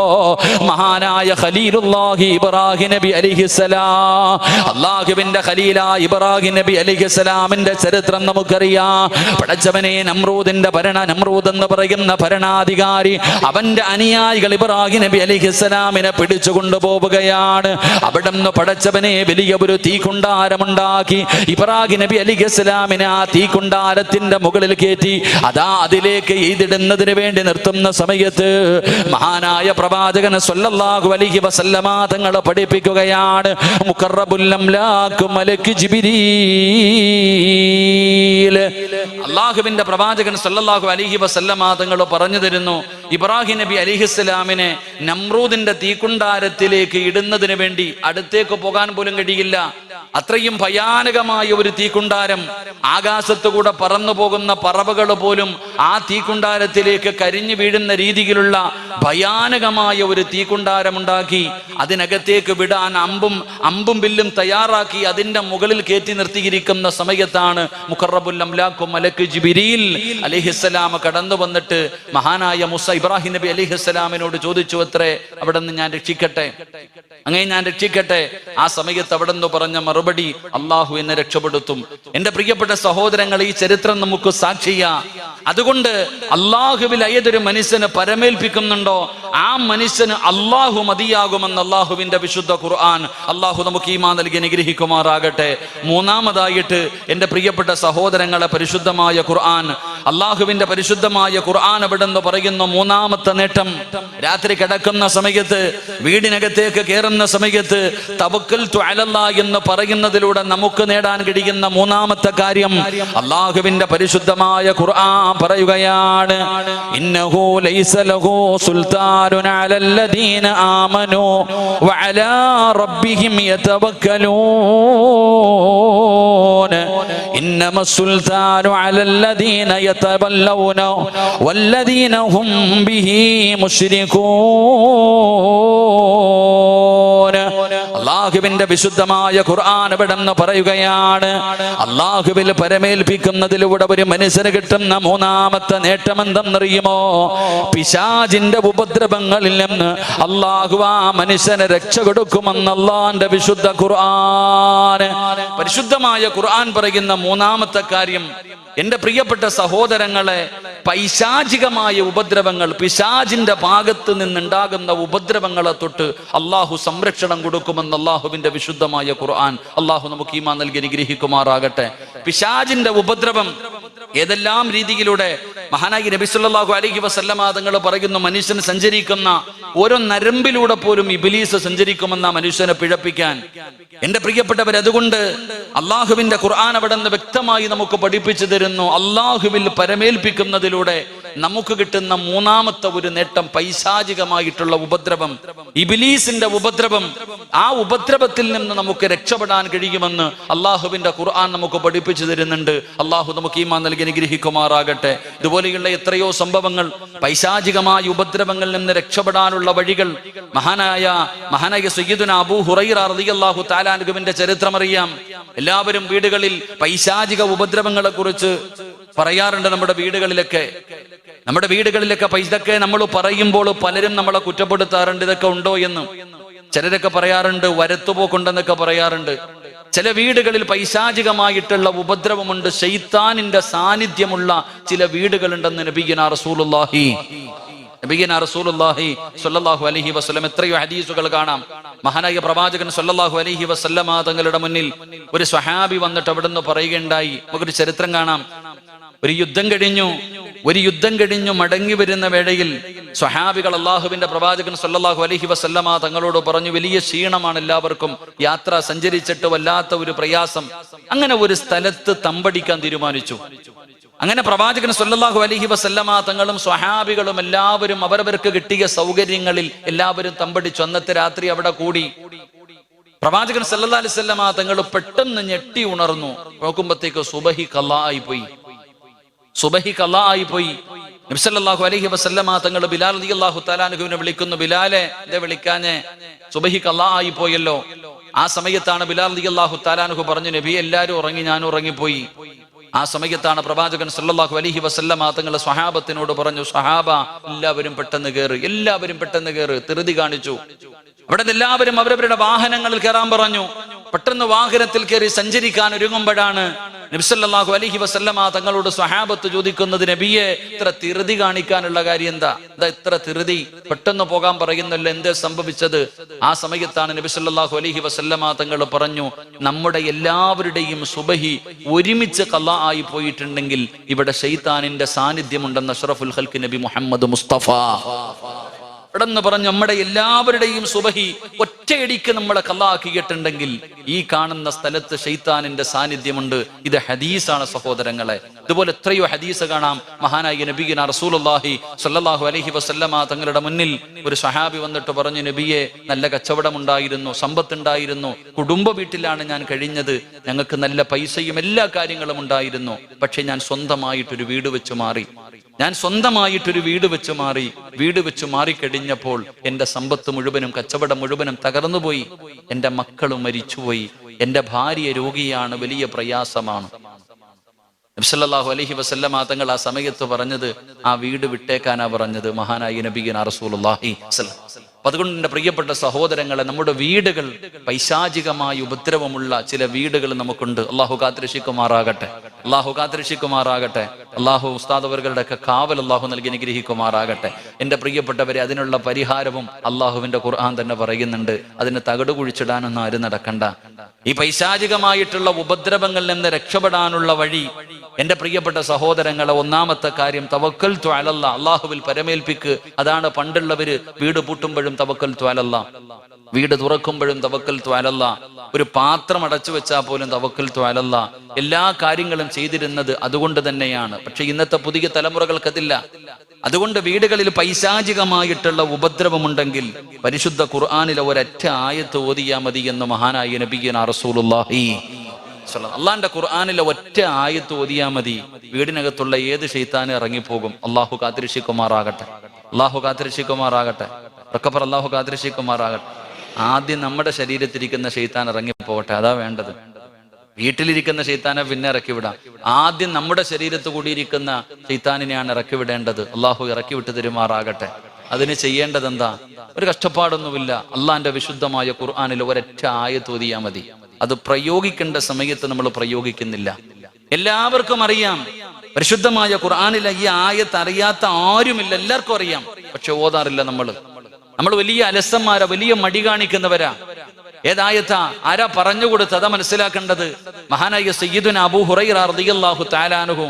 മഹാനായ ഖലീലുല്ലാഹി ഇബ്രാഹിം നബി അലൈഹിസ്സലാം, അല്ലാഹുവിന്റെ ഖലീല ഇബ്രാഹിം നബി അലൈഹിസ്സലാമിന്റെ ചരിത്രം നമുക്കറിയാം. പടച്ചവനെ നമ്രൂദിന്റെ നമ്രൂദ് എന്ന് പറയുന്ന ഭരണാധികാരി അവന്റെ അനുയായികൾ ഇബ്രാഹിം നബി അലൈഹിസ്സലാമിനെ പിടിച്ചു കൊണ്ടുപോവുകയാണ്. അവിടെ നിന്ന് പടച്ചവനെ വലിയ ഒരു തീക്കുണ്ടാരമുണ്ടാക്കി ഇബ്രാഹിം നബി അലൈഹിസ്സലാമിനെ ആ തീക്കുണ്ടാരത്തിന്റെ മുകളിൽ കയറ്റി അതാ അതിലേക്ക് എയ്തിടുന്നതിന് വേണ്ടി നിർത്തുന്ന സമയത്ത് മഹാനായ പ്രവാചകൻ സ്വല്ലല്ലാഹു അലൈഹി വസല്ലമ തങ്ങൾ പഠിപ്പിക്കുകയാണ്, മുഖറബുൽ അംലാക് മലക്ക് ജിബ്രീൽ. അല്ലാഹുവിന്റെ പ്രവാചകൻ സ്വല്ലല്ലാഹു അലൈഹി വസല്ലമ തങ്ങൾ പറഞ്ഞു തരുന്നു, ഇബ്രാഹിം നബി അലൈഹിസ്സലാമിനെ നമ്രൂദിന്റെ തീക്കുണ്ടാരത്തിലേക്ക് ഇടുന്നതിന് വേണ്ടി അടുത്തേക്ക് പോകാൻ പോലും കഴിയില്ല. അത്രയും ഭയാനകമായ ഒരു തീക്കുണ്ടാരം. ആകാശത്തുകൂടെ പറന്നു പോകുന്ന പറവകൾ പോലും ആ തീക്കുണ്ടാരത്തിലേക്ക് കരിഞ്ഞു വീഴുന്ന രീതിയിലുള്ള ഭയാനകമായ ഒരു തീക്കുണ്ടാരമുണ്ടാക്കി അതിനകത്തേക്ക് വിടാൻ അമ്പും വില്ലും തയ്യാറാക്കി അതിന്റെ മുകളിൽ കയറ്റി നിർത്തിയിരിക്കുന്ന സമയത്താണ് മുഖറബുൽ അംലാഖ് മലക്ക് ജിബ്രീൽ അലൈഹിസ്സലാം കടന്നു വന്നിട്ട് മഹാനായ മൂസ ഇബ്രാഹിം നബി അലൈഹിസ്സലാമിനോട് ചോദിച്ചു, അത്രേ അവിടെ നിന്ന് ഞാൻ രക്ഷിക്കട്ടെ, അങ്ങനെ ഞാൻ രക്ഷിക്കട്ടെ. ആ സമയത്ത് അവിടെ നിന്ന് പറഞ്ഞ മറുപടി, അള്ളാഹു എന്നെ രക്ഷപ്പെടുത്തും. എന്റെ പ്രിയപ്പെട്ട സഹോദരങ്ങൾ, ഈ ചരിത്രം നമുക്ക് സാക്ഷിയാ. അതുകൊണ്ട് അള്ളാഹുവിൽ ഏതൊരു മനുഷ്യന് പരമേൽപ്പിക്കുന്നുണ്ടോ ആ മനുഷ്യന് അള്ളാഹു മതിയാകുമെന്ന് അള്ളാഹുവിന്റെ വിശുദ്ധ ഖുർആൻ. അള്ളാഹു നമുക്ക് ഈമാൻ നൽകി അനുഗ്രഹിക്കുമാറാകട്ടെ. മൂന്നാമതായിട്ട് എന്റെ പ്രിയപ്പെട്ട സഹോദരങ്ങളെ, പരിശുദ്ധമായ ഖുർആൻ, അള്ളാഹുവിന്റെ പരിശുദ്ധമായ ഖുർആൻ എവിടെന്ന് പറയുന്നു മൂന്നാമത്തെ നേട്ടം, രാത്രി കിടക്കുന്ന സമയത്ത് വീടിനകത്തേക്ക് കയറുന്ന സമയത്ത് തവക്കൽതു അലല്ലാഹ് എന്ന് പറയുന്നതിലൂടെ നമുക്ക് നേടാൻ കഴിയുന്ന മൂന്നാമത്തെ കാര്യം, അള്ളാഹുവിന്റെ പരിശുദ്ധമായ ഖുർആൻ പറയുകയാണ്, ഇന്നഹു ലൈസ ലഹു സുൽത്താനുൻ അലല്ലദീന ആമനൂ വഅലാ റബ്ബിഹിം യതവക്കലൂൻ ഇന്നമസ് സുൽത്താനു അലല്ലദീന യതവല്ലൗന വല്ലദീന ഹും ബിഹി മുശ്രികൂൻ. അള്ളാഹുവിന്റെ വിശുദ്ധമായ ഖുർആൻ എവിടെന്ന് പറയുകയാണ്, അള്ളാഹുവിൽ പരമേൽപ്പിക്കുന്നതിലൂടെ ഒരു മനുഷ്യന് കിട്ടുന്ന മൂന്നാമത്തെ നേട്ടം എന്തെന്നറിയുമോ? പിശാചിന്റെ ഉപദ്രവങ്ങളിൽ നിന്ന് അള്ളാഹു ആ മനുഷ്യന് രക്ഷ കൊടുക്കുമെന്ന് അള്ളാന്റെ വിശുദ്ധ ഖുർആൻ. പരിശുദ്ധമായ ഖുർആൻ പറയുന്ന മൂന്നാമത്തെ കാര്യം, എന്റെ പ്രിയപ്പെട്ട സഹോദരങ്ങളെ, പൈശാചികമായ ഉപദ്രവങ്ങൾ, പിശാചിന്റെ ഭാഗത്ത് നിന്നുണ്ടാകുന്ന ഉപദ്രവങ്ങളെ തൊട്ട് അള്ളാഹു സംരക്ഷണം കൊടുക്കുമെന്ന് അള്ളാഹുവിന്റെ വിശുദ്ധമായ ഖുർആൻ. അള്ളാഹു നമുക്ക് ഈമാൻ നൽകി അനുഗ്രഹിക്കുമാറാകട്ടെ. പിശാചിന്റെ ഉപദ്രവം ഏതെല്ലാം രീതിയിലൂടെ മഹാനായി നബി സല്ലല്ലാഹു അലൈഹി വസല്ലമ തങ്ങൾ പറയുന്നു, മനുഷ്യൻ സഞ്ചരിക്കുന്ന ഓരോ നരമ്പിലൂടെ പോലും ഇബ്ലീസ് സഞ്ചരിക്കുമെന്ന മനുഷ്യനെ പിഴപ്പിക്കാൻ. എന്റെ പ്രിയപ്പെട്ടവർ, അതുകൊണ്ട് അള്ളാഹുവിന്റെ ഖുർആൻ അവിടെ നിന്ന് വ്യക്തമായി നമുക്ക് പഠിപ്പിച്ചു തരുന്നു, അള്ളാഹുവിൽ പരമേൽപ്പിക്കുന്നതിലൂടെ നമുക്ക് കിട്ടുന്ന മൂന്നാമത്തെ ഒരു നേട്ടം പൈശാചികമായിട്ടുള്ള ഉപദ്രവം, ഇബ്ലീസിന്റെ ഉപദ്രവം. ആ ഉപദ്രവത്തിൽ നിന്ന് നമുക്ക് രക്ഷപ്പെടാൻ കഴിയുമെന്ന് അള്ളാഹുവിന്റെ ഖുർആൻ നമുക്ക് പഠിപ്പിച്ചു തരുന്നുണ്ട്. അള്ളാഹു നമുക്ക് ഈമാൻ നൽകി അനുഗ്രഹിക്കുമാറാകട്ടെ. ഇതുപോലെയുള്ള എത്രയോ സംഭവങ്ങൾ, പൈശാചികമായ ഉപദ്രവങ്ങളിൽ നിന്ന് രക്ഷപ്പെടാനുള്ള വഴികൾ. മഹാനായ സയ്യിദുനാ അബൂ ഹുറൈറ റളിയല്ലാഹു തആല അൻഹുവിന്റെ ചരിത്രം അറിയാം. എല്ലാവരും വീടുകളിൽ പൈശാചിക ഉപദ്രവങ്ങളെ കുറിച്ച് പറയാറുണ്ട്. നമ്മുടെ വീടുകളിലൊക്കെ ഇതൊക്കെ നമ്മൾ പറയുമ്പോൾ പലരും നമ്മളെ കുറ്റപ്പെടുത്താറുണ്ട്, ഇതൊക്കെ ഉണ്ടോ എന്ന്. ചിലരൊക്കെ പറയാറുണ്ട് വരത്തുപോക്കുണ്ടെന്നൊക്കെ പറയാറുണ്ട്. ചില വീടുകളിൽ പൈശാചികമായിട്ടുള്ള ഉപദ്രവമുണ്ട്, ശൈത്താനിന്റെ സാന്നിധ്യമുള്ള ചില വീടുകളുണ്ടെന്ന് നബിയുനാ റസൂലുള്ളാഹി സ്വല്ലല്ലാഹു അലൈഹി വസല്ലം എത്രയോ ഹദീസുകൾ കാണാം. മഹാനായ പ്രവാചകൻ സ്വല്ലല്ലാഹു അലൈഹി വസല്ലമ തങ്ങളുടെ മുന്നിൽ ഒരു സ്വഹാബി വന്നിട്ട് അവിടുന്ന് പറയുകയുണ്ടായി. നമുക്കൊരു ചരിത്രം കാണാം. ഒരു യുദ്ധം കഴിഞ്ഞു മടങ്ങി വരുന്ന വേളയിൽ സ്വഹാബികൾ അള്ളാഹുവിന്റെ പ്രവാചകൻ സ്വല്ലല്ലാഹു അലൈഹി വസല്ലമ തങ്ങളോട് പറഞ്ഞു, വലിയ ക്ഷീണമാണ് എല്ലാവർക്കും, യാത്ര സഞ്ചരിച്ചിട്ട് വല്ലാത്ത ഒരു പ്രയാസം. അങ്ങനെ ഒരു സ്ഥലത്ത് തമ്പടിക്കാൻ തീരുമാനിച്ചു. അങ്ങനെ പ്രവാചകൻ സ്വല്ലല്ലാഹു അലൈഹി വസല്ലമ തങ്ങളും സ്വഹാബികളും എല്ലാവരും അവരവർക്ക് കിട്ടിയ സൗകര്യങ്ങളിൽ എല്ലാവരും തമ്പടിച്ചു. അന്നത്തെ രാത്രി അവിടെ കൂടി. പ്രവാചകൻ സല്ലല്ലാഹു അലൈഹി വസല്ലമ തങ്ങൾ പെട്ടെന്ന് ഞെട്ടി ഉണർന്നു. നോക്കുമ്പോഴത്തേക്ക് സുബഹി ഖളാ ആയി പോയി. നബി സല്ലല്ലാഹു അലൈഹി വസല്ലമ തങ്ങൾ ബിലാൽ റളിയല്ലാഹു തആല അൻഹുവിനെ വിളിക്കുന്നു. ബിലാലെ, ഇതേ വിളിക്കാഞ്ഞേ, സുബഹി ഖളാ ആയി പോയല്ലോ. ആ സമയത്താണ് ബിലാൽ റളിയല്ലാഹു തആല അൻഹു പറഞ്ഞു, നബി എല്ലാവരും ഉറങ്ങി, ഞാൻ ഉറങ്ങിപ്പോയി. ആ സമയത്താണ് പ്രവാചകൻ സല്ലല്ലാഹു അലൈഹി വസല്ലമ തങ്ങൾ സ്വഹാബത്തിനോട് പറഞ്ഞു, സ്വഹാബ എല്ലാവരും പെട്ടെന്ന് കയറ്. ധൃതി കാണിച്ചു. അവിടെ എല്ലാവരും അവരവരുടെ വാഹനങ്ങളിൽ കയറാൻ പറഞ്ഞു. പെട്ടെന്ന് വാഹനത്തിൽ കയറി സഞ്ചരിക്കാൻ ഒരുങ്ങുമ്പോഴാണ് നബി സല്ലല്ലാഹു അലൈഹി വസല്ലമ തങ്ങളോട് സ്വഹാബത്ത് ചോദിക്കുന്നത്, നബിയെ ഇത്ര ധൃതി കാണിക്കാനുള്ള കാര്യം എന്താ ഇത്ര ധൃതി, പെട്ടെന്ന് പോകാൻ പറയുന്നല്ലോ, എന്തേ സംഭവിച്ചത്? ആ സമയത്താണ് നബി സല്ലല്ലാഹു അലൈഹി വസല്ലമ തങ്ങൾ പറഞ്ഞു, നമ്മുടെ എല്ലാവരുടെയും സുബഹി ഒരുമിച്ച് ഖളാ ആയി പോയിട്ടുണ്ടെങ്കിൽ ഇവിടെ ശൈത്താനിന്റെ സാന്നിധ്യമുണ്ടെന്ന് അഷ്റഫുൽ ഖൽഖ് നബി മുഹമ്മദ് മുസ്തഫ പെട്ടെന്ന് പറഞ്ഞു, നമ്മുടെ എല്ലാവരുടെയും സുബഹി ഒറ്റയടിക്ക് നമ്മളെ ഖളാ ആക്കിയിട്ടുണ്ടെങ്കിൽ ഈ കാണുന്ന സ്ഥലത്ത് ശൈത്താനിന്റെ സാന്നിധ്യമുണ്ട്. ഇത് ഹദീസാണ് സഹോദരങ്ങളെ. ഇതുപോലെ എത്രയോ ഹദീസ് കാണാം. മഹാനായ നബിയുനാ റസൂലുള്ളാഹി സ്വല്ലല്ലാഹു അലൈഹി വസല്ലമ തങ്ങളുടെ മുന്നിൽ ഒരു സ്വഹാബി വന്നിട്ട് പറഞ്ഞു, നബിയെ, നല്ല കച്ചവടം ഉണ്ടായിരുന്നു, സമ്പത്തുണ്ടായിരുന്നു, കുടുംബ വീട്ടിലാണ് ഞാൻ കഴിഞ്ഞത്, ഞങ്ങൾക്ക് നല്ല പൈസയും എല്ലാ കാര്യങ്ങളും ഉണ്ടായിരുന്നു. പക്ഷെ ഞാൻ സ്വന്തമായിട്ടൊരു വീട് വെച്ച് മാറി. വീട് വെച്ച് മാറിക്കഴിഞ്ഞപ്പോൾ എന്റെ സമ്പത്ത് മുഴുവനും, കച്ചവടം മുഴുവനും തകർന്നുപോയി. എന്റെ മക്കളും മരിച്ചുപോയി. എന്റെ ഭാര്യ രോഗിയാണ്, വലിയ പ്രയാസമാണ്. നബി സല്ലല്ലാഹു അലൈഹി വസല്ലമ തങ്ങൾ ആ സമയത്ത് പറഞ്ഞത്, ആ വീട് വിട്ടേക്കാനാ പറഞ്ഞത് മഹാനായ നബിയുനാ റസൂലുള്ളാഹി സ്വല്ലല്ലാഹു അലൈഹി വസല്ലം. അതുകൊണ്ട് എന്റെ പ്രിയപ്പെട്ട സഹോദരങ്ങളെ, നമ്മുടെ വീടുകൾ പൈശാചികമായ ഉപദ്രവമുള്ള ചില വീടുകൾ നമുക്കുണ്ട്. അള്ളാഹു കാത്തുരക്ഷിക്കുമാറാകട്ടെ. അള്ളാഹു ഉസ്താദ് അവരുടെ ഒക്കെ കാവൽ അള്ളാഹു നൽകി അനുഗ്രഹിക്കുമാറാകട്ടെ. എന്റെ പ്രിയപ്പെട്ടവരെ, അതിനുള്ള പരിഹാരവും അള്ളാഹുവിന്റെ ഖുർആൻ തന്നെ പറയുന്നുണ്ട്. അതിന് തകിട് കുഴിച്ചിടാനൊന്നും ആരും നടക്കണ്ട. ഈ പൈശാചികമായിട്ടുള്ള ഉപദ്രവങ്ങളിൽ നിന്ന് രക്ഷപ്പെടാനുള്ള വഴി, എന്റെ പ്രിയപ്പെട്ട സഹോദരങ്ങളെ, ഒന്നാമത്തെ കാര്യം തവക്കൽതു അലല്ലാഹ്, അള്ളാഹുവിൽ പരമേൽപ്പിക്ക്. അതാണ് പണ്ടുള്ളവര് വീട് പൂട്ടുമ്പോഴും തവക്കൽതു അലല്ലാഹ്, വീട് തുറക്കുമ്പോഴും തവക്കൽതു അലല്ലാഹ്, ഒരു പാത്രം അടച്ചു വെച്ചാൽ പോലും തവക്കൽതു അലല്ലാഹ്. എല്ലാ കാര്യങ്ങളും ചെയ്തിരുന്നത് അതുകൊണ്ട് തന്നെയാണ്. പക്ഷെ ഇന്നത്തെ പുതിയ തലമുറകൾക്കതില്ല. അതുകൊണ്ട് വീടുകളിൽ പൈശാചികമായിട്ടുള്ള ഉപദ്രവമുണ്ടെങ്കിൽ പരിശുദ്ധ ഖുർആനിലെ ഒരൊറ്റ ആയത്ത് ഓതിയാ മതി എന്ന് മഹാനായ നബിയുനാ റസൂലുള്ളാഹി. അള്ളാന്റെ ഖുർആനിലെ ഒറ്റ ആയത്ത് ഓതിയാ മതി, വീടിനകത്തുള്ള ഏത് ശൈത്താനും ഇറങ്ങിപ്പോകും. അള്ളാഹു കാത്തിരക്ഷിക്കുമാറാകട്ടെ. അള്ളാഹു കാത്തിരക്ഷിക്കുമാറാകട്ടെ. ആദ്യം നമ്മുടെ ശരീരത്തിരിക്കുന്ന ശൈത്താൻ ഇറങ്ങിപ്പോകട്ടെ, അതാ വേണ്ടത്. വീട്ടിലിരിക്കുന്ന ശൈത്താനെ പിന്നെ ഇറക്കി വിടാം. ആദ്യം നമ്മുടെ ശരീരത്ത് കൂടിയിരിക്കുന്ന ശൈത്താനിനെയാണ് ഇറക്കി വിടേണ്ടത്. അള്ളാഹു ഇറക്കി വിട്ട് തരുമാറാകട്ടെ. അതിന് ചെയ്യേണ്ടത് എന്താ? ഒരു കഷ്ടപ്പാടൊന്നുമില്ല. അള്ളാന്റെ വിശുദ്ധമായ ഖുർആനിൽ ഒരൊറ്റ ആയത്ത് ഓതിയാ മതി. അത് പ്രയോഗിക്കേണ്ട സമയത്ത് നമ്മൾ പ്രയോഗിക്കുന്നില്ല. എല്ലാവർക്കും അറിയാം, പരിശുദ്ധമായ ഖുർആനിലെ ഈ ആയത്ത് അറിയാത്ത ആരുമില്ല, എല്ലാവർക്കും അറിയാം. പക്ഷെ ഓതാറില്ല. നമ്മൾ വലിയ അലസന്മാരാ, വലിയ മടി കാണിക്കുന്നവരാ. ഏതായത്താ? ആരാ പറഞ്ഞു കൊടുത്ത്? അതാ മനസ്സിലാക്കേണ്ടത്. മഹാനായ സയ്യിദുനാ അബൂ ഹുറൈറ റളിയല്ലാഹു തആല അൻഹു,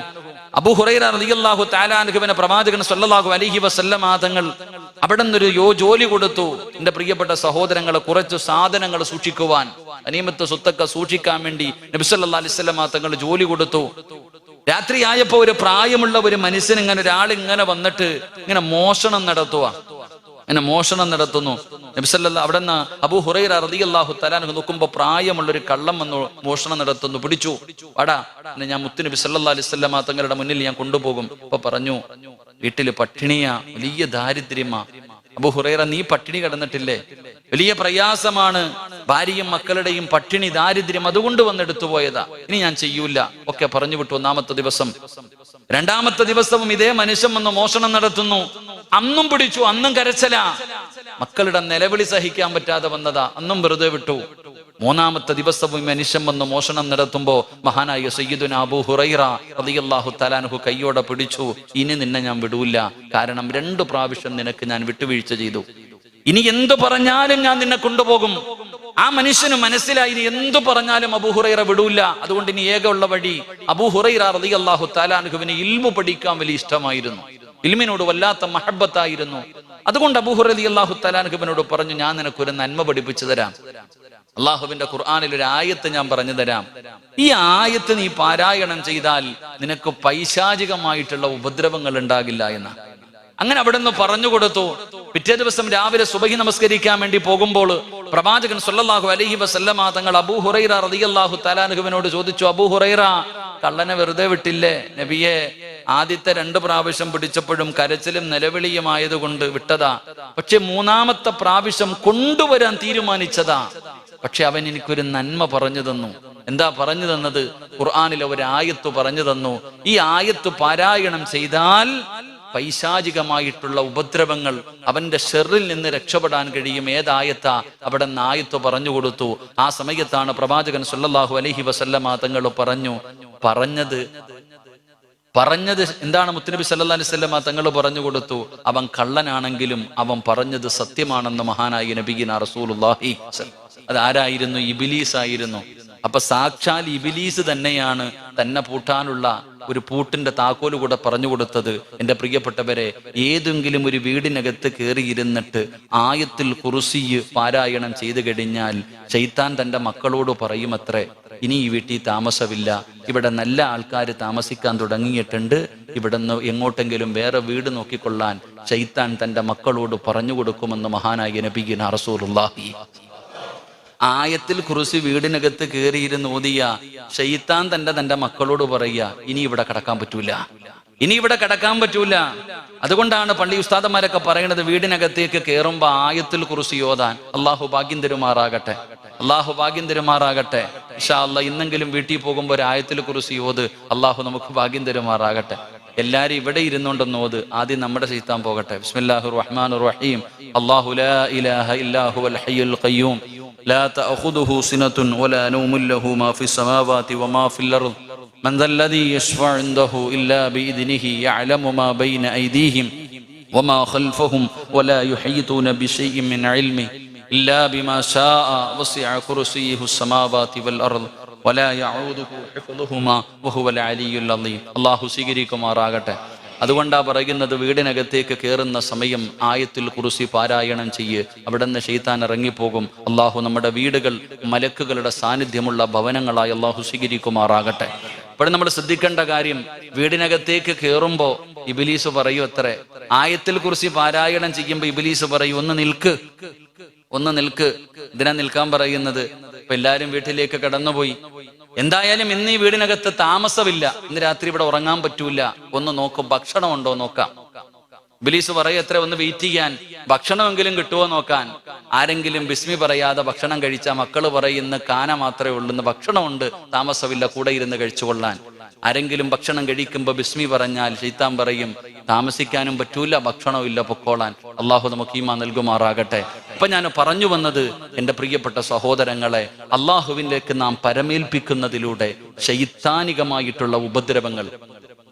അബൂ ഹുറൈറ റളിയല്ലാഹു തആല അൻഹുവിനെ പ്രവാചകൻ സല്ലല്ലാഹു അലൈഹി വസല്ലം തങ്ങൾ അവിടെ നിന്നൊരു ജോലി കൊടുത്തു. എന്റെ പ്രിയപ്പെട്ട സഹോദരങ്ങളെ, കുറച്ച് സാധനങ്ങൾ സൂക്ഷിക്കുവാൻ, അനീമത്ത് സ്വത്തൊക്കെ സൂക്ഷിക്കാൻ വേണ്ടി നബി സല്ലല്ലാഹു അലൈഹി വസല്ലം തങ്ങൾ ജോലി കൊടുത്തു. രാത്രി ആയപ്പോ ഒരു പ്രായമുള്ള ഒരു മനുഷ്യൻ ഒരാളിങ്ങനെ വന്നിട്ട് ഇങ്ങനെ മോഷണം നടത്തുന്നു. നബി സല്ലല്ലാഹു അവിടെ നിന്ന് അബൂ ഹുറൈറ റളിയല്ലാഹു തആല അൻഹു നോക്കുമ്പോ പ്രായമുള്ള ഒരു കള്ളം വന്ന് മോഷണം നടത്തുന്നു. പിടിച്ചു, വാടാ, ഞാൻ മുത്തുനബി സല്ലല്ലാഹു അലൈഹി വസല്ലം തങ്ങളുടെ മുന്നിൽ ഞാൻ കൊണ്ടുപോകും. അപ്പൊ പറഞ്ഞു, വീട്ടില് പട്ടിണിയാ, വലിയ ദാരിദ്ര്യമാ. അബൂ ഹുറൈറ, നീ പട്ടിണി കിടന്നിട്ടില്ലേ? വലിയ പ്രയാസമാണ്, ഭാര്യയും മക്കളുടെയും പട്ടിണി, ദാരിദ്ര്യം, അതുകൊണ്ട് വന്നെടുത്തു പോയതാ, ഇനി ഞാൻ ചെയ്യൂല ഒക്കെ പറഞ്ഞു വിട്ടു. ഒന്നാമത്തെ ദിവസം. രണ്ടാമത്തെ ദിവസവും ഇതേ മനുഷ്യൻ വന്ന് മോഷണം നടത്തുന്നു. അന്നും പിടിച്ചു, അന്നും കരച്ചല. മക്കളുടെ നിലവിളി സഹിക്കാൻ പറ്റാതെ വന്നതാ, അന്നും വെറുതെ വിട്ടു. മൂന്നാമത്തെ ദിവസവും മനുഷ്യൻ വന്ന് മോഷണം നടത്തുമ്പോ മഹാനായ സയ്യിദുനാ അബൂ ഹുറൈറ റളിയല്ലാഹു തആല അൻഹു കയ്യോടെ പിടിച്ചു, ഇനി നിന്നെ ഞാൻ വിടൂല, കാരണം 2 പ്രാവശ്യം നിനക്ക് ഞാൻ വിട്ടുവീഴ്ച ചെയ്തു, ഇനി എന്തു പറഞ്ഞാലും ഞാൻ നിന്നെ കൊണ്ടുപോകും. ആ മനുഷ്യന് മനസ്സിലായി, ഇനി എന്തു പറഞ്ഞാലും അബൂ ഹുറൈറ വിടൂല. അതുകൊണ്ട് ഇനി ഏകയുള്ള വഴി, അബൂ ഹുറൈറ റളിയല്ലാഹു തആല അൻഹുവിന് ഇൽമു പഠിക്കാൻ വലിയ ഇഷ്ടമായിരുന്നു, ഇൽമിനോട് വല്ലാത്ത മഹബ്ബത്തായിരുന്നു. അതുകൊണ്ട് അബൂ ഹുറൈറ റളിയല്ലാഹു തആല അൻഹുവിനോട് പറഞ്ഞു, ഞാൻ നിനക്കൊരു നന്മ പഠിപ്പിച്ചു തരാം. അള്ളാഹുവിന്റെ ഖുർആനിൽ ഒരു ആയത്ത് ഞാൻ പറഞ്ഞു തരാം. ഈ ആയത്ത് നീ പാരായണം ചെയ്താൽ നിനക്ക് പൈശാചികമായിട്ടുള്ള ഉപദ്രവങ്ങൾ ഉണ്ടാകില്ല എന്ന്. അങ്ങനെ അവിടെ നിന്ന് പറഞ്ഞു കൊടുത്തു. പിറ്റേ ദിവസം രാവിലെ സുബഹി നമസ്കരിക്കാൻ വേണ്ടി പോകുമ്പോൾ പ്രവാചകൻ സല്ലല്ലാഹു അലൈഹി വസല്ലമ തങ്ങൾ അബൂ ഹുറൈറ റളിയല്ലാഹു തആല അൻഹുവിനോട് ചോദിച്ചു, അബൂ ഹുറൈറ, കള്ളനെ വെറുതെ വിട്ടില്ലേ? നബിയെ, ആദ്യത്തെ 2 പ്രാവശ്യം പിടിച്ചപ്പോഴും കരച്ചിലും നിലവിളിയും ആയതുകൊണ്ട് വിട്ടതാ, പക്ഷെ 3ാമത്തെ പ്രാവശ്യം കൊണ്ടുവരാൻ തീരുമാനിച്ചതാ. പക്ഷെ അവൻ എനിക്കൊരു നന്മ പറഞ്ഞു തന്നു. എന്താ പറഞ്ഞു തന്നത്? ഖുർആനിലെ ഒരു ആയത്ത് പറഞ്ഞു തന്നു. ഈ ആയത്ത് പാരായണം ചെയ്താൽ പൈശാചികമായിട്ടുള്ള ഉപദ്രവങ്ങൾ, അവന്റെ ഷെറിൽ നിന്ന് രക്ഷപ്പെടാൻ കഴിയും. ഏതായത്താ? അവിടെ നിന്ന് ആയത്ത് പറഞ്ഞു കൊടുത്തു. ആ സമയത്താണ് പ്രവാചകൻ സല്ലല്ലാഹു അലൈഹി വസല്ലമ തങ്ങൾ പറഞ്ഞത് എന്താണ്? മുത്തുനബി സല്ലല്ലാഹു അലൈഹി വസല്ലമ തങ്ങൾ പറഞ്ഞു കൊടുത്തു, അവൻ കള്ളനാണെങ്കിലും അവൻ പറഞ്ഞത് സത്യമാണെന്ന് മഹാനായ നബിയിന റസൂലുള്ളാഹി. അതാരായിരുന്നു? ഇബ്ലീസ് ആയിരുന്നു. അപ്പൊ സാക്ഷാൽ ഇബ്ലീസ് തന്നെയാണ് തന്നെ പൂട്ടാനുള്ള ഒരു പൂട്ടിന്റെ താക്കോല് കൂടെ പറഞ്ഞു കൊടുത്തത്. എന്റെ പ്രിയപ്പെട്ടവരെ, ഏതെങ്കിലും ഒരു വീടിനകത്ത് കയറിയിരുന്നിട്ട് ആയത്തുൽ കുർസി പാരായണം ചെയ്തു കഴിഞ്ഞാൽ ശൈത്താൻ തന്റെ മക്കളോട് പറയുമത്രേ, ഇനി ഈ വീട്ടിൽ താമസമില്ല, ഇവിടെ നല്ല ആൾക്കാർ താമസിക്കാൻ തുടങ്ങിയിട്ടുണ്ട്, ഇവിടുന്ന് എങ്ങോട്ടെങ്കിലും വേറെ വീട് നോക്കിക്കൊള്ളാൻ ശൈത്താൻ തന്റെ മക്കളോട് പറഞ്ഞു കൊടുക്കുമെന്ന് മഹാനായ നബിയിന റസൂലുള്ളാഹി. ആയത്തിൽ കുർസി വീടിനകത്ത് കയറിയിരുന്ന് ഓതിയ ശൈത്താൻ തന്റെ മക്കളോട് പറയുക, ഇനി ഇവിടെ കടക്കാൻ പറ്റൂല. അതുകൊണ്ടാണ് പള്ളി ഉസ്താദന്മാരൊക്കെ പറയുന്നത്, വീടിനകത്തേക്ക് കയറുമ്പോ ആയത്തിൽ കുർസി ഓതാൻ. അള്ളാഹു ഭാഗ്യം തരുമാറാകട്ടെ. ഇൻഷാ അല്ലാഹ് ഇന്നെങ്കിലും വീട്ടിൽ പോകുമ്പോ ഒരു ആയത്തിൽ കുർസി ഓത്. അള്ളാഹു നമുക്ക് ഭാഗ്യം തരുമാറാകട്ടെ. എല്ലാരും ഇവിടെ ഇരുന്നുകൊണ്ടൊന്ന് ഓത്. ആദ്യം നമ്മുടെ ശൈത്താൻ പോകട്ടെ. ബിസ്മില്ലാഹിർ റഹ്മാനിർ റഹീം. അല്ലാഹു ലാ ഇലാഹ ഇല്ലാ ഹുവൽ ഹയ്യുൽ ഖയ്യൂം لا تأخذه سنة ولا نوم له ما في السماوات وما في الأرض من ذا الذي يشفع عنده إلا بإذنه يعلم ما بين أيديهم وما خلفهم ولا يحيطون بشيء من علمه إلا بما شاء وسع كرسيه السماوات والأرض ولا يعوده حفظهما وهو العلي العظيم. الله സ്വീകരിക്കുമാറാകട്ടെ. അതുകൊണ്ടാ പറയുന്നത്, വീടിനകത്തേക്ക് കയറുന്ന സമയം ആയത്തുൽ കുർസി പാരായണം ചെയ്യ്. അവിടെ നിന്ന് ശൈത്താൻ ഇറങ്ങിപ്പോകും. അള്ളാഹു നമ്മുടെ വീടുകൾ മലക്കുകളുടെ സാന്നിധ്യമുള്ള ഭവനങ്ങളായി അള്ളാഹു സ്വീകരിക്കുമാറാകട്ടെ. അപ്പോൾ നമ്മൾ ശ്രദ്ധിക്കേണ്ട കാര്യം, വീടിനകത്തേക്ക് കയറുമ്പോ ഇബ്ലീസ് പറയൂ അത്രേ, ആയത്തുൽ കുർസി പാരായണം ചെയ്യുമ്പോ ഇബ്ലീസ് പറയും, ഒന്ന് നിൽക്ക്. ഇതിനാ നിൽക്കാൻ പറയുന്നത്? ഇപ്പൊ എല്ലാരും വീട്ടിലേക്ക് കടന്നുപോയി. എന്തായാലും ഇന്ന് ഈ വീടിനകത്ത് താമസമില്ല, ഇന്ന് രാത്രി ഇവിടെ ഉറങ്ങാൻ പറ്റൂല, ഒന്ന് നോക്കും, ഭക്ഷണം ഉണ്ടോ നോക്കാം. ഇബ്ലീസ് പറയത്ര, ഒന്ന് വെയിറ്റ് ചെയ്യാൻ, ഭക്ഷണമെങ്കിലും കിട്ടുമോ നോക്കാൻ. ആരെങ്കിലും ബിസ്മി പറയാതെ ഭക്ഷണം കഴിച്ചാൽ മക്കള് പറയുന്ന കാന മാത്രമേ ഉള്ളൂ, ഇന്ന് ഭക്ഷണമുണ്ട്, താമസമില്ല, കൂടെ ഇരുന്ന് കഴിച്ചുകൊള്ളാൻ. ആരെങ്കിലും ഭക്ഷണം കഴിക്കുമ്പോ ബിസ്മി പറഞ്ഞാൽ ശൈത്താൻ പറയും, താമസിക്കാനും പറ്റൂല, ഭക്ഷണവും ഇല്ല, പൊക്കോളാൻ. അള്ളാഹു നമുക്ക് ഈമാൻ നൽകുമാറാകട്ടെ. അപ്പൊ ഞാൻ പറഞ്ഞു വന്നത്, എൻ്റെ പ്രിയപ്പെട്ട സഹോദരങ്ങളെ, അള്ളാഹുവിലേക്ക് നാം പരമേൽപ്പിക്കുന്നതിലൂടെ ശൈത്താനികമായിട്ടുള്ള ഉപദ്രവങ്ങൾ,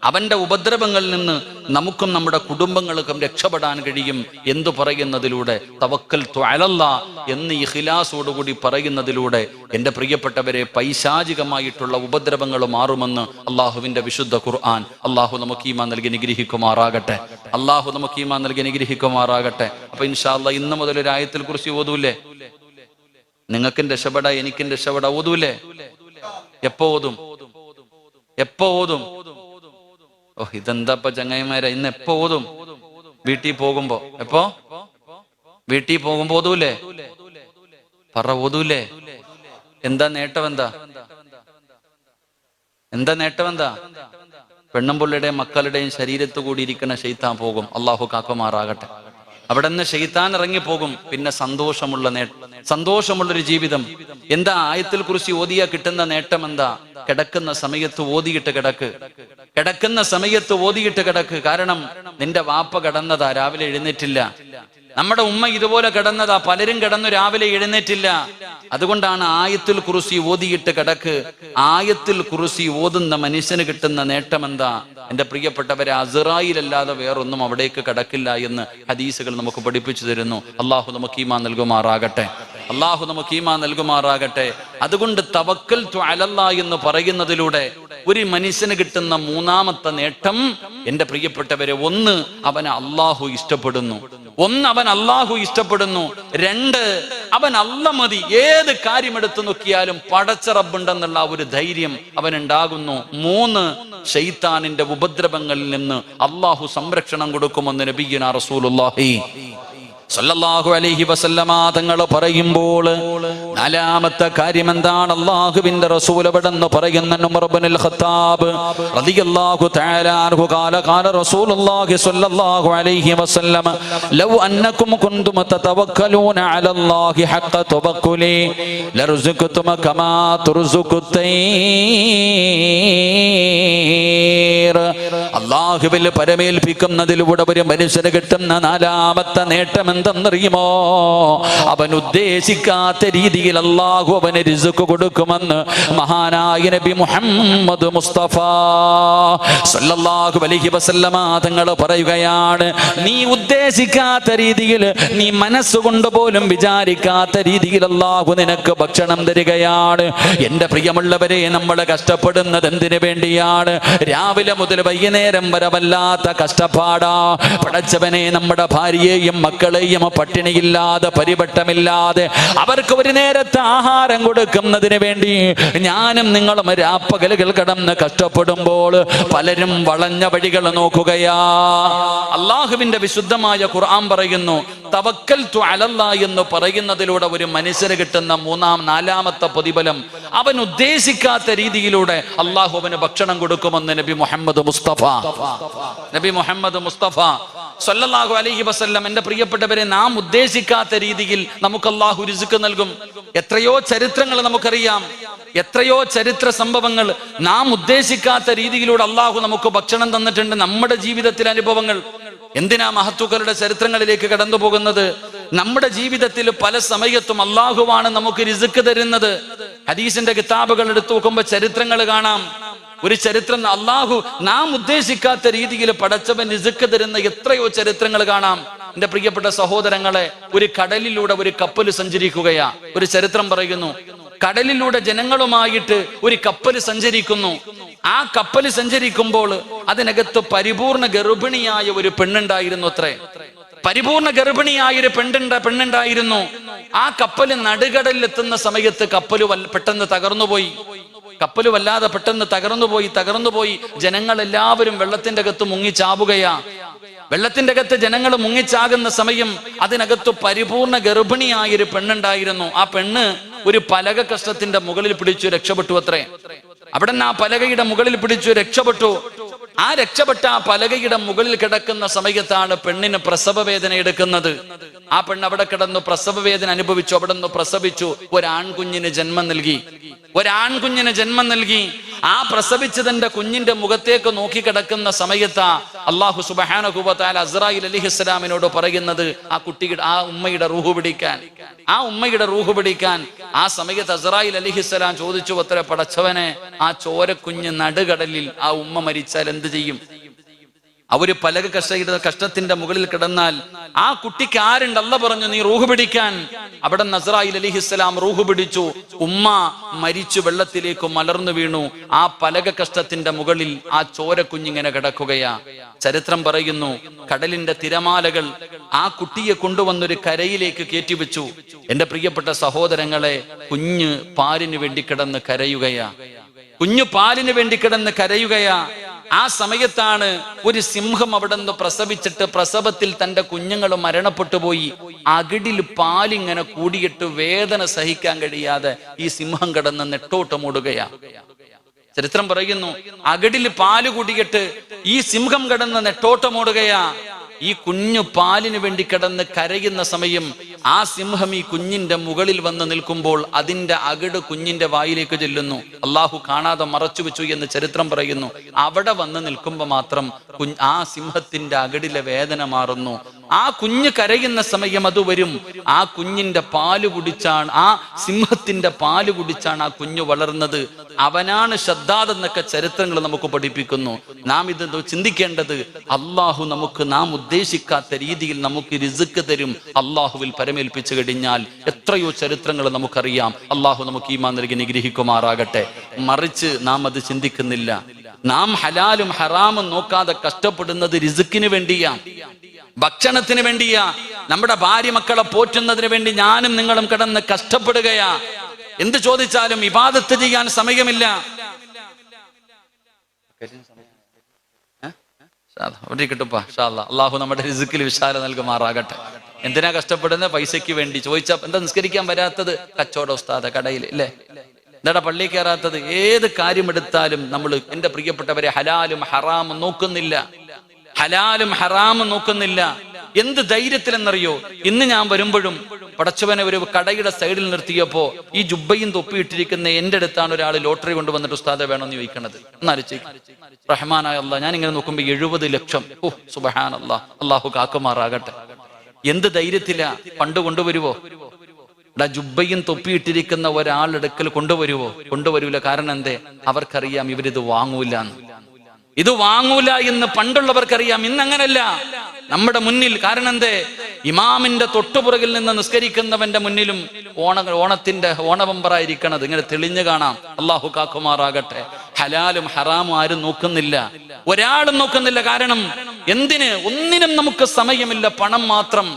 അവന്റെ ഉപദ്രവങ്ങളിൽ നിന്ന് നമുക്കും നമ്മുടെ കുടുംബങ്ങൾക്കും രക്ഷപ്പെടാൻ കഴിയും എന്തു പറയുന്നതിലൂടെ, തവക്കൽതു അലല്ലാഹ് എന്ന് ഇഖ്ലാസോടുകൂടി പറയുന്നതിലൂടെ എൻ്റെ പ്രിയപ്പെട്ടവരെ പൈശാചികമായിട്ടുള്ള ഉപദ്രവങ്ങൾ മാറുമെന്ന് അള്ളാഹുവിന്റെ വിശുദ്ധ ഖുർആൻ. അള്ളാഹു നമുക്ക് ഈമാൻ നൽകി അനുഗ്രഹിക്കുമാറാകട്ടെ. അള്ളാഹു നമുക്ക് ഈമാൻ നൽകി അനുഗ്രഹിക്കുമാറാകട്ടെ. അപ്പൊ ഇൻഷാ അല്ലാഹ് ഇന്ന് മുതൽ ഒരു ആയത്തിൽ കുറിച്ച് ഓതൂലേ? നിങ്ങൾക്കും രക്ഷപ്പെടാ, എനിക്കും രക്ഷപ്പെടാ. ഓതൂലേ? എപ്പോ ഓതും? എപ്പോ ഓതും? ഇതെന്താപ്പ ചങ്ങായിമാരെ, ഇന്ന് എപ്പോ ഓതും? വീട്ടിൽ പോകുമ്പോ. എപ്പോ? വീട്ടിൽ പോകുമ്പോ ഓതൂലേ? പറ, ഓതൂലേ? എന്താ നേട്ടം? എന്താ നേട്ടം? പെണ്ണും പുള്ളിയുടെയും മക്കളുടെയും ശരീരത്ത് കൂടി ഇരിക്കുന്ന ശൈത്താൻ പോകും. അള്ളാഹു കാക്കുമാറാകട്ടെ. അവിടെ നിന്ന് ശൈത്താൻ ഇറങ്ങിപ്പോകും. പിന്നെ സന്തോഷമുള്ളൊരു ജീവിതം. എന്താ ആയത്തിൽ കുറിച്ച് ഓതിയാ കിട്ടുന്ന നേട്ടം? എന്താ? കിടക്കുന്ന സമയത്ത് ഓതിയിട്ട് കിടക്ക്. കിടക്കുന്ന സമയത്ത് ഓതിയിട്ട് കിടക്ക്. കാരണം നിന്റെ വാപ്പ കിടന്നതാ, രാവിലെ എഴുന്നേറ്റില്ല. നമ്മുടെ ഉമ്മ ഇതുപോലെ കിടന്നതാ, പലരും കിടന്നു രാവിലെ എഴുന്നേറ്റില്ല. അതുകൊണ്ടാണ് ആയത്തുൽ കുർസി ഓതിയിട്ട് കിടക്ക്. ആയത്തുൽ കുർസി ഓതുന്ന മനുഷ്യന് കിട്ടുന്ന നേട്ടം എന്താ? എൻ്റെ പ്രിയപ്പെട്ടവരെ, അസ്റായിൽ അല്ലാതെ വേറൊന്നും അവിടേക്ക് കടക്കില്ല എന്ന് ഹദീസുകൾ നമുക്ക് പഠിപ്പിച്ചു തരുന്നു. അള്ളാഹു നമുക്ക് ഈമാൻ നൽകുമാറാകട്ടെ. അള്ളാഹു നമുക്ക് ഈമാൻ നൽകുമാറാകട്ടെ. അതുകൊണ്ട് തവക്കൽതു അലല്ലാഹ് എന്ന് പറയുന്നതിലൂടെ ഒരു മനുഷ്യന് കിട്ടുന്ന മൂന്നാമത്തെ നേട്ടം, എൻ്റെ പ്രിയപ്പെട്ടവരെ, ഒന്ന് അവനെ അള്ളാഹു ഇഷ്ടപ്പെടുന്നു. രണ്ട്, അവൻ അല്ല മതി, ഏത് കാര്യം എടുത്തു നോക്കിയാലും പടച്ച റബ്ബുണ്ടെന്നുള്ള ഒരു ധൈര്യം അവനുണ്ടാകുന്നു. മൂന്ന്, ശൈത്താനിന്റെ ഉപദ്രവങ്ങളിൽ നിന്ന് അള്ളാഹു സംരക്ഷണം കൊടുക്കുമെന്ന് നബിയുനാ റസൂലുള്ളാഹി സല്ലല്ലാഹു അലൈഹി വസല്ലമ തങ്ങൾ പറയുമ്പോൾ നാലാമത്തെ കാര്യം എന്താണ്? അല്ലാഹുവിന്റെ റസൂൽ എവിടെന്ന് പറയുന്ന ഉമർ ഇബ്നുൽ ഖത്താബ് റളിയല്ലാഹു തആല അൻഹു ഖാല റസൂലുള്ളാഹി സ്വല്ലല്ലാഹു അലൈഹി വസല്ലമ ലൗ അന്നകും കുൻതും തതവക്കലൂന അലല്ലാഹി ഹഖ തവക്കുലി ലർസുഖതും കമാ തുർസുഖുത് തൈർ. അല്ലാഹുവിൽ പരമേൽപ്പിക്കുന്നതിലൂടെ ഒരു മനുഷ്യന് കിട്ടുന്ന നാലാമത്തെ നേട്ടം എന്തെന്നറിയുമോ? അവൻ ഉദ്ദേശിക്കാത്ത രീതിയിൽ അല്ലാഹു അവന് റിസ്ക് കൊടുക്കുമെന്ന് മഹാനായ നബി മുഹമ്മദ് മുസ്തഫ സല്ലല്ലാഹു അലൈഹി വസല്ലമ തങ്ങൾ പറയുകയാണ്, നീ ഉദ്ദേശിക്കാത്ത രീതിയിൽ, നീ മനസ്സുകൊണ്ട് പോലും വിചാരിക്കാത്ത രീതിയിൽ അല്ലാഹു നിനക്ക് ഭക്ഷണം തരികയാണ്. എൻ്റെ പ്രിയമുള്ളവരെ, നമ്മൾ കഷ്ടപ്പെടുന്നത് എന്തിനു വേണ്ടിയാണ്? രാവിലെ മുതൽ വൈകുന്നേരം വരെ വല്ലാത്ത കഷ്ടപ്പാടാ. പടച്ചവനെ, നമ്മുടെ ഭാര്യയെയും മക്കളെയും പട്ടിണിയില്ലാതെ പരിവട്ടമില്ലാതെ അവർക്ക് ഒരു നേരത്തെ ആഹാരം കൊടുക്കുന്നതിന് വേണ്ടി ഞാനും നിങ്ങളും രാപ്പകലുകൾ കടന്ന് കഷ്ടപ്പെടുമ്പോൾ പലരും വളഞ്ഞ വഴികൾ നോക്കുകയാ. അള്ളാഹുവിന്റെ വിശുദ്ധമായ ഖുർആൻ പറയുന്നു, തവക്കൽതു അലല്ലാഹ് എന്ന് പറയുന്നതിലൂടെ ഒരു മനുഷ്യന് കിട്ടുന്ന നാലാമത്തെ പ്രതിഫലം, അവൻ ഉദ്ദേശിക്കാത്ത രീതിയിലൂടെ അള്ളാഹു അവന് ഭക്ഷണം കൊടുക്കുമെന്ന് നബി മുഹമ്മദ് മുസ്തഫ സല്ലല്ലാഹു അലൈഹി വസല്ലം. എൻ്റെ പ്രിയപ്പെട്ടവരെ, നാം ഉദ്ദേശിക്കാത്ത രീതിയിൽ നമുക്ക് അല്ലാഹു റിസ്ക് നൽകും. എത്രയോ ചരിത്രങ്ങൾ നമുക്കറിയാം, എത്രയോ ചരിത്ര സംഭവങ്ങൾ നാം ഉദ്ദേശിക്കാത്ത രീതിയിലൂടെ അല്ലാഹു നമുക്ക് ഭക്ഷണം തന്നിട്ടുണ്ട്. നമ്മുടെ ജീവിതത്തിലെ അനുഭവങ്ങൾ. എന്തിനാ മഹത്തുക്കളുടെ ചരിത്രങ്ങളിലേക്ക് കടന്നു പോകുന്നത്? നമ്മുടെ ജീവിതത്തിൽ പല സമയത്തും അല്ലാഹുവാണ് നമുക്ക് റിസ്ക് തരുന്നത്. ഹദീസിന്റെ കിതാബുകൾ എടുത്തു നോക്കുമ്പോൾ ചരിത്രങ്ങൾ കാണാം. ഒരു ചരിത്രം, അല്ലാഹു നാം ഉദ്ദേശിക്കാത്ത രീതിയിൽ പടച്ചവൻ റിസ്ക് തരുന്ന എത്രയോ ചരിത്രങ്ങൾ കാണാം. എന്റെ പ്രിയപ്പെട്ട സഹോദരങ്ങളെ, ഒരു കടലിലൂടെ ഒരു കപ്പൽ സഞ്ചരിക്കുകയാ. ഒരു ചരിത്രം പറയുന്നു, കടലിലൂടെ ജനങ്ങളുമായിട്ട് ഒരു കപ്പൽ സഞ്ചരിക്കുന്നു. ആ കപ്പൽ സഞ്ചരിക്കുമ്പോൾ അതിനകത്ത് പരിപൂർണ ഗർഭിണിയായ ഒരു പെണ്ണുണ്ടായിരുന്നു. പരിപൂർണ ഗർഭിണിയായ ഒരു പെണ്ണുണ്ടായിരുന്നു. ആ കപ്പൽ നടുകടലിൽ എത്തുന്ന സമയത്ത് കപ്പൽ പെട്ടെന്ന് തകർന്നുപോയി. വല്ലാതെ പെട്ടെന്ന് തകർന്നുപോയി. ജനങ്ങൾ എല്ലാവരും വെള്ളത്തിന്റെ അകത്ത് മുങ്ങിച്ചാവുകയാ. വെള്ളത്തിന്റെ അകത്ത് ജനങ്ങൾ മുങ്ങിച്ചാകുന്ന സമയം അതിനകത്ത് പരിപൂർണ ഗർഭിണിയായ ഒരു പെണ്ണുണ്ടായിരുന്നു. ആ പെണ്ണ് ഒരു പലക കഷ്ടത്തിന്റെ മുകളിൽ പിടിച്ചു രക്ഷപ്പെട്ടു. അവിടെ ആ പലകയുടെ മുകളിൽ പിടിച്ചു രക്ഷപ്പെട്ടു. ആ രക്ഷപ്പെട്ട ആ പലകയുടെ മുകളിൽ കിടക്കുന്ന സമയത്താണ് പെണ്ണിന് പ്രസവ വേദന എടുക്കുന്നത്. ആ പെണ്ണ് അവിടെ കിടന്നു പ്രസവ വേദന അനുഭവിച്ചു. അവിടെ നിന്ന് പ്രസവിച്ചു, ഒരാൺകുഞ്ഞിന് ജന്മം നൽകി. ആ പ്രസവിച്ചതിന്റെ കുഞ്ഞിന്റെ മുഖത്തേക്ക് നോക്കി കിടക്കുന്ന സമയത്താ അല്ലാഹു സുബ്ഹാനഹു വ തആല അസ്റായീൽ അലൈഹിസ്സലാമിനോട് പറയുന്നത് ആ കുട്ടിയുടെ ആ ഉമ്മയുടെ റൂഹ് പിടിക്കാൻ. ആ സമയത്ത് അസ്റായീൽ അലൈഹിസ്സലാം ചോദിച്ചു, അത്ര പടച്ചവനെ, ആ ചോരക്കുഞ്ഞ് നടുകടലിൽ ആ ഉമ്മ മരിച്ചാൽ എന്ത് ചെയ്യും? അവര് പലക കഷ്ടത്തിന്റെ മുകളിൽ കിടന്നാൽ ആ കുട്ടിക്ക് ആരുണ്ട്? അല്ലാഹ് പറഞ്ഞു, നീ റൂഹ് പിടിക്കാൻ. അവിടെ അസ്റായീൽ അലൈഹിസ്സലാം റൂഹ് പിടിച്ചു. ഉമ്മ മരിച്ചു വെള്ളത്തിലേക്ക് മലർന്നു വീണു. ആ പലക കഷ്ടത്തിന്റെ മുകളിൽ ആ ചോരക്കുഞ്ഞിങ്ങനെ കിടക്കുകയാ. ചരിത്രം പറയുന്നു, കടലിന്റെ തിരമാലകൾ ആ കുട്ടിയെ കൊണ്ടുവന്നൊരു കരയിലേക്ക് കയറ്റിവെച്ചു. എന്റെ പ്രിയപ്പെട്ട സഹോദരങ്ങളെ, കുഞ്ഞ് പാലിന് വേണ്ടി കിടന്ന് കരയുകയാ. ആ സമയത്താണ് ഒരു സിംഹം അവിടെ നിന്ന് പ്രസവിച്ചിട്ട് പ്രസവത്തിൽ തന്റെ കുഞ്ഞുങ്ങൾ മരണപ്പെട്ടു പോയി. അകിടിൽ പാലിങ്ങനെ കൂടിയിട്ട് വേദന സഹിക്കാൻ കഴിയാതെ ഈ സിംഹം കിടന്ന് നെട്ടോട്ടമോടുകയാ. ചരിത്രം പറയുന്നു, അകിടിൽ പാല് കൂടിയിട്ട് ഈ സിംഹം കിടന്ന് നെട്ടോട്ടമോടുകയാ. ഈ കുഞ്ഞു പാലിന് വേണ്ടി കിടന്ന് കരയുന്ന സമയം ആ സിംഹം ഈ കുഞ്ഞിന്റെ മുകളിൽ വന്ന് നിൽക്കുമ്പോൾ അതിന്റെ അകിട് കുഞ്ഞിന്റെ വായിലേക്ക് ചെല്ലുന്നു. അള്ളാഹു കാണാതെ മറച്ചു വെച്ചു എന്ന് ചരിത്രം പറയുന്നു. അവിടെ വന്ന് നിൽക്കുമ്പോൾ മാത്രം ആ സിംഹത്തിന്റെ അകിടിലെ വേദന മാറുന്നു. ആ കുഞ്ഞ് കരയുന്ന സമയം അത് വരും. ആ കുഞ്ഞിന്റെ പാല് കുടിച്ചാണ്, ആ സിംഹത്തിന്റെ പാല് കുടിച്ചാണ് ആ കുഞ്ഞു വളർന്നത്. അവനാണ് ഷദ്ദാദ് എന്നൊക്കെ ചരിത്രങ്ങൾ നമുക്ക് പഠിപ്പിക്കുന്നു. നാം ഇത് ചിന്തിക്കേണ്ടത്, അള്ളാഹു നമുക്ക് നാം ഉദ്ദേശിക്കാത്ത രീതിയിൽ നമുക്ക് റിസ്ക് തരും. അള്ളാഹുവിൽ പരമേൽപ്പിച്ചു കഴിഞ്ഞാൽ എത്രയോ ചരിത്രങ്ങൾ നമുക്കറിയാം. അള്ളാഹു നമുക്ക് ഈമാൻ നൽകി നിഗ്രഹിക്കുമാറാകട്ടെ. മറിച്ച് നാം അത് ചിന്തിക്കുന്നില്ല. നാം ഹലാലും ഹറാമും നോക്കാതെ കഷ്ടപ്പെടുന്നത് റിസ്ക്കിന് വേണ്ടിയാ, ഭക്ഷണത്തിന് വേണ്ടിയാ, നമ്മുടെ ഭാര്യ മക്കളെ പോറ്റുന്നതിന് വേണ്ടി ഞാനും നിങ്ങളും കിടന്ന് കഷ്ടപ്പെടുകയാ. എന്ത് ചോദിച്ചാലും ഇബാദത്ത് ചെയ്യാൻ സമയമില്ല. അള്ളാഹു നമ്മുടെ റിസ്ക്കിൽ വിശാല നൽകുമാറാകട്ടെ. എന്തിനാ കഷ്ടപ്പെടുന്നത്? പൈസയ്ക്ക് വേണ്ടി. ചോദിച്ചാ എന്താ നിസ്കരിക്കാൻ വരാത്തത്? കച്ചവട ഉസ്താദ കടയിൽ ഇല്ലേ? എന്താടാ പള്ളി കയറാത്തത്? ഏത് കാര്യമെടുത്താലും നമ്മൾ, എന്റെ പ്രിയപ്പെട്ടവരെ, ഹലാലും ഹറാമും നോക്കുന്നില്ല. എന്ത് ധൈര്യത്തിലെന്നറിയോ? ഇന്ന് ഞാൻ വരുമ്പോഴും പടച്ചവനെ ഒരു കടയുടെ സൈഡിൽ നിർത്തിയപ്പോ ഈ ജുബ്ബയും തൊപ്പിയിട്ടിരിക്കുന്ന എന്റെ അടുത്താണ് ഒരാൾ ലോട്ടറി കൊണ്ടുവന്നിട്ട് ഉസ്താദെ വേണമെന്ന് ചോദിക്കണത്. എന്നാലോചിച്ച്, റഹ്മാനായ അല്ലാഹ്, ഞാൻ ഇങ്ങനെ നോക്കുമ്പോ 70 ലക്ഷം. സുബ്ഹാനല്ലാഹ്, അല്ലാഹു കാക്കുമാറാകട്ടെ. എന്ത് ധൈര്യത്തിലാ പണ്ട് കൊണ്ടുവരുവോ? ജുബ്ബയും തൊപ്പിയിട്ടിരിക്കുന്ന ഒരാളെടുക്കൽ കൊണ്ടുവരൂല. കാരണം എന്തേ? അവർക്കറിയാം ഇവരിത് വാങ്ങൂല എന്ന് പണ്ടുള്ളവർക്കറിയാം. ഇന്നങ്ങനല്ല. നമ്മുടെ മുന്നിൽ, കാരണം എന്തേ? ഇമാമിന്റെ തൊട്ടുപുറകിൽ നിന്ന് നിസ്കരിക്കുന്നവന്റെ മുന്നിലും ഓണബമ്പറായിരിക്കണത് ഇങ്ങനെ തെളിഞ്ഞു കാണാം. അള്ളാഹു കാക്കുമാറാകട്ടെ. ഹലാലും ഹറാമും ആരും നോക്കുന്നില്ല, ഒരാളും നോക്കുന്നില്ല. കാരണം എന്തിന്? ഒന്നിനും നമുക്ക് സമയമില്ല, പണം മാത്രം.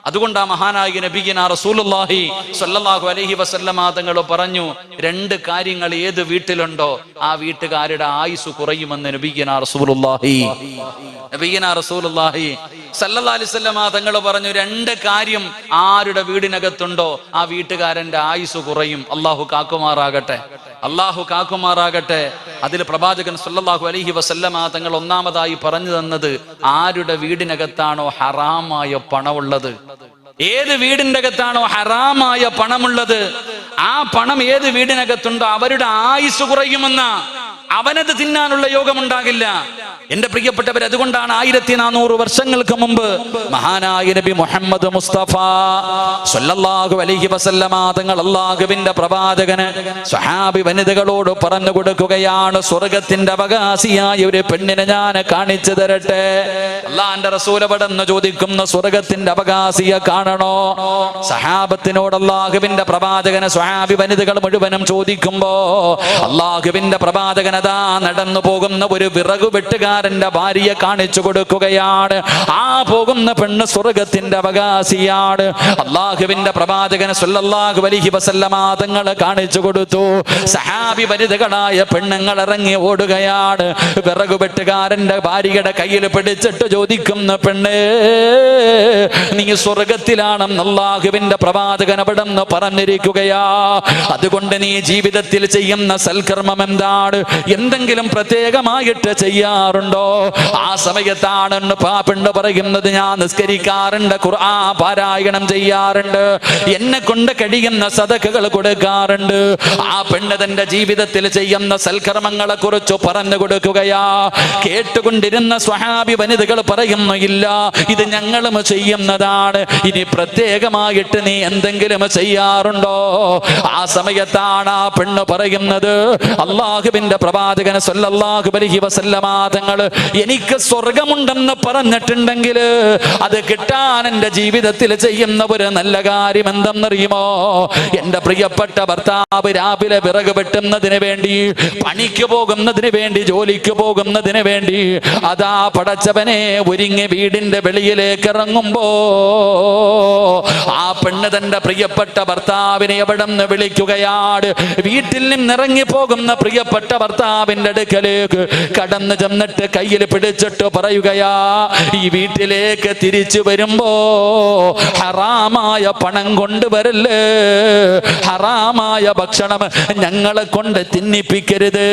അതുകൊണ്ടാ മഹാനായ നബിയിനാ റസൂലുള്ളാഹി സ്വല്ലല്ലാഹു അലൈഹി വസല്ലമ തങ്ങൾ പറഞ്ഞു, 2 കാര്യങ്ങൾ ഏത് വീട്ടിലുണ്ടോ ആ വീട്ടുകാരുടെ ആയുസ് കുറയുമെന്ന് നബിയിനാ റസൂലുള്ളാഹി സല്ലല്ലാഹു അലൈഹി വസല്ലമ തങ്ങൾ പറഞ്ഞു, 2 കാര്യം ആരുടെ വീടിനകത്തുണ്ടോ ആ വീട്ടുകാരന്റെ ആയുസ് കുറയും. അള്ളാഹു കാക്കുമാറാകട്ടെ. അതിൽ പ്രവാചകൻ സല്ലല്ലാഹു അലൈഹി വസല്ലമ തങ്ങൾ ഒന്നാമതായി പറഞ്ഞു തന്നത്, ആരുടെ വീടിനകത്താണോ ഹറാമായ പണമുള്ളത്, ഏത് വീടിന്റെ അകത്താണോ ഹറാമായ പണമുള്ളത്, ആ പണം ഏത് വീടിനകത്തുണ്ടോ അവരുടെ ആയുസ് കുറയുമെന്ന. അവനത് തിന്നാനുള്ള യോഗമുണ്ടാകില്ല. എന്റെ പ്രിയപ്പെട്ടവർ, അതുകൊണ്ടാണ് 1400 വർഷങ്ങൾക്ക് മുമ്പ് മഹാനായ നബി മുഹമ്മദ് മുസ്തഫ സ്വല്ലല്ലാഹു അലൈഹി വസല്ലമ തങ്ങൾ അല്ലാഹുവിന്റെ പ്രവാചകന് സ്വഹാബി വനിതകളോട് പറഞ്ഞു കൊടുക്കുകയാണ്, സ്വർഗത്തിന്റെ അവകാശിയായ ഒരു പെണ്ണിനെ ഞാൻ കാണിച്ചു തരട്ടെ. അല്ലാഹുവിന്റെ റസൂൽ പടന്ന് ചോദിക്കുന്ന സ്വർഗത്തിന്റെ അവകാശിയെ കാണണോ? സഹാബത്തിനോട് അല്ലാഹുവിന്റെ പ്രവാചകന് സ്വഹാബി വനിതകൾ മുഴുവനും ചോദിക്കുമ്പോ അല്ലാഹുവിന്റെ പ്രവാചകൻ അതാ നടന്നു പോകുന്ന ഒരു വിറകു വെട്ടുകാരന്റെ ഭാര്യയെ കാണിച്ചു കൊടുക്കുകയാണ്. ആ പോകുന്ന പെണ്ണ് സ്വർഗത്തിന്റെ അവകാശിയാണ്. അല്ലാഹുവിന്റെ പ്രവാചകൻ സ്വല്ലല്ലാഹു അലൈഹി വസല്ലമ തങ്ങൾ കാണിച്ചു കൊടുത്തു. സഹാബി വനിതകളായ പെണ്ണുങ്ങൾ ഇറങ്ങി ഓടുകയാണ്. വിറകു വെട്ടുകാരന്റെ ഭാര്യയുടെ കയ്യിൽ പിടിച്ചിട്ട് ചോദിക്കുന്ന പെണ്ണ്, നീ സ്വർഗത്തിലാണെന്ന് അല്ലാഹുവിന്റെ പ്രവാചകൻ അവിടെ നിന്ന് പറഞ്ഞിരിക്കുകയാ. അതുകൊണ്ട് നീ ജീവിതത്തിൽ ചെയ്യുന്ന സൽക്കർമ്മം എന്താണ്? എന്തെങ്കിലും പ്രത്യേകമായിട്ട് ചെയ്യാറുണ്ടോ? ചെയ്യാറുണ്ടോ? ആ സമയത്താണ് പെണ്ണ് പറയുന്നത്, ഞാൻ നിസ്കരിക്കാറുണ്ട്, ഖുർആൻ പാരായണം ചെയ്യാറുണ്ട്, എന്നെ കൊണ്ട് കഴിയുന്ന സദഖകൾ കൊടുക്കാറുണ്ട്. ആ പെണ്ണ് തന്റെ ജീവിതത്തിൽ ചെയ്യുന്ന സൽക്കർമ്മങ്ങളെ കുറിച്ച് പറഞ്ഞു കൊടുക്കുകയാ. കേട്ടുകൊണ്ടിരുന്ന സ്വഹാബി വനിതകൾ പറയുന്നു, ഇല്ല, ഇത് ഞങ്ങളും ചെയ്യുന്നതാണ്, ഇനി പ്രത്യേകമായിട്ട് നീ എന്തെങ്കിലും ചെയ്യാറുണ്ടോ? ആ സമയത്താണ് ആ പെണ്ണ് പറയുന്നത്, അല്ലാഹുവിന്റെ പ്രവാചകൻ സല്ലല്ലാഹു അലൈഹി വസല്ലമ തങ്ങൾ എനിക്ക് സ്വർഗമുണ്ടെന്ന് പറഞ്ഞിട്ടുണ്ടെങ്കിൽ അത് കിട്ടാൻ എൻ്റെ ജീവിതത്തിൽ ചെയ്യുന്ന ഒരു നല്ല കാര്യം എന്തെന്നറിയുമോ? എൻ്റെ പ്രിയപ്പെട്ട ഭർത്താവ് രാവിലെ വിറക് വെട്ടുന്നതിന് വേണ്ടി, പണിക്ക് പോകുന്നതിന് വേണ്ടി, ജോലിക്ക് പോകുന്നതിന് വേണ്ടി അതാ പടച്ചവനെ ഒരുങ്ങി വീടിന്റെ വെളിയിലേക്ക് ഇറങ്ങുമ്പോ ആ പെണ്ണ് തന്റെ പ്രിയപ്പെട്ട ഭർത്താവിനെ എവിടെ നിന്ന് വിളിക്കുകയാണ്. വീട്ടിൽ നിന്നിറങ്ങി പോകുന്ന പ്രിയപ്പെട്ട ഭർത്താവിന്റെ അടുക്കലേക്ക് കടന്നു ചെന്നിട്ട് കയ്യിൽ പിടിച്ചിട്ട് പറയുകയാ, ഈ വീട്ടിലേക്ക് തിരിച്ചു വരുമ്പോ ഹറാമായ പണം കൊണ്ടുവരല്ലേ, ഹറാമായ ഭക്ഷണം ഞങ്ങളെ കൊണ്ട് തിന്നിപ്പിക്കരുത്.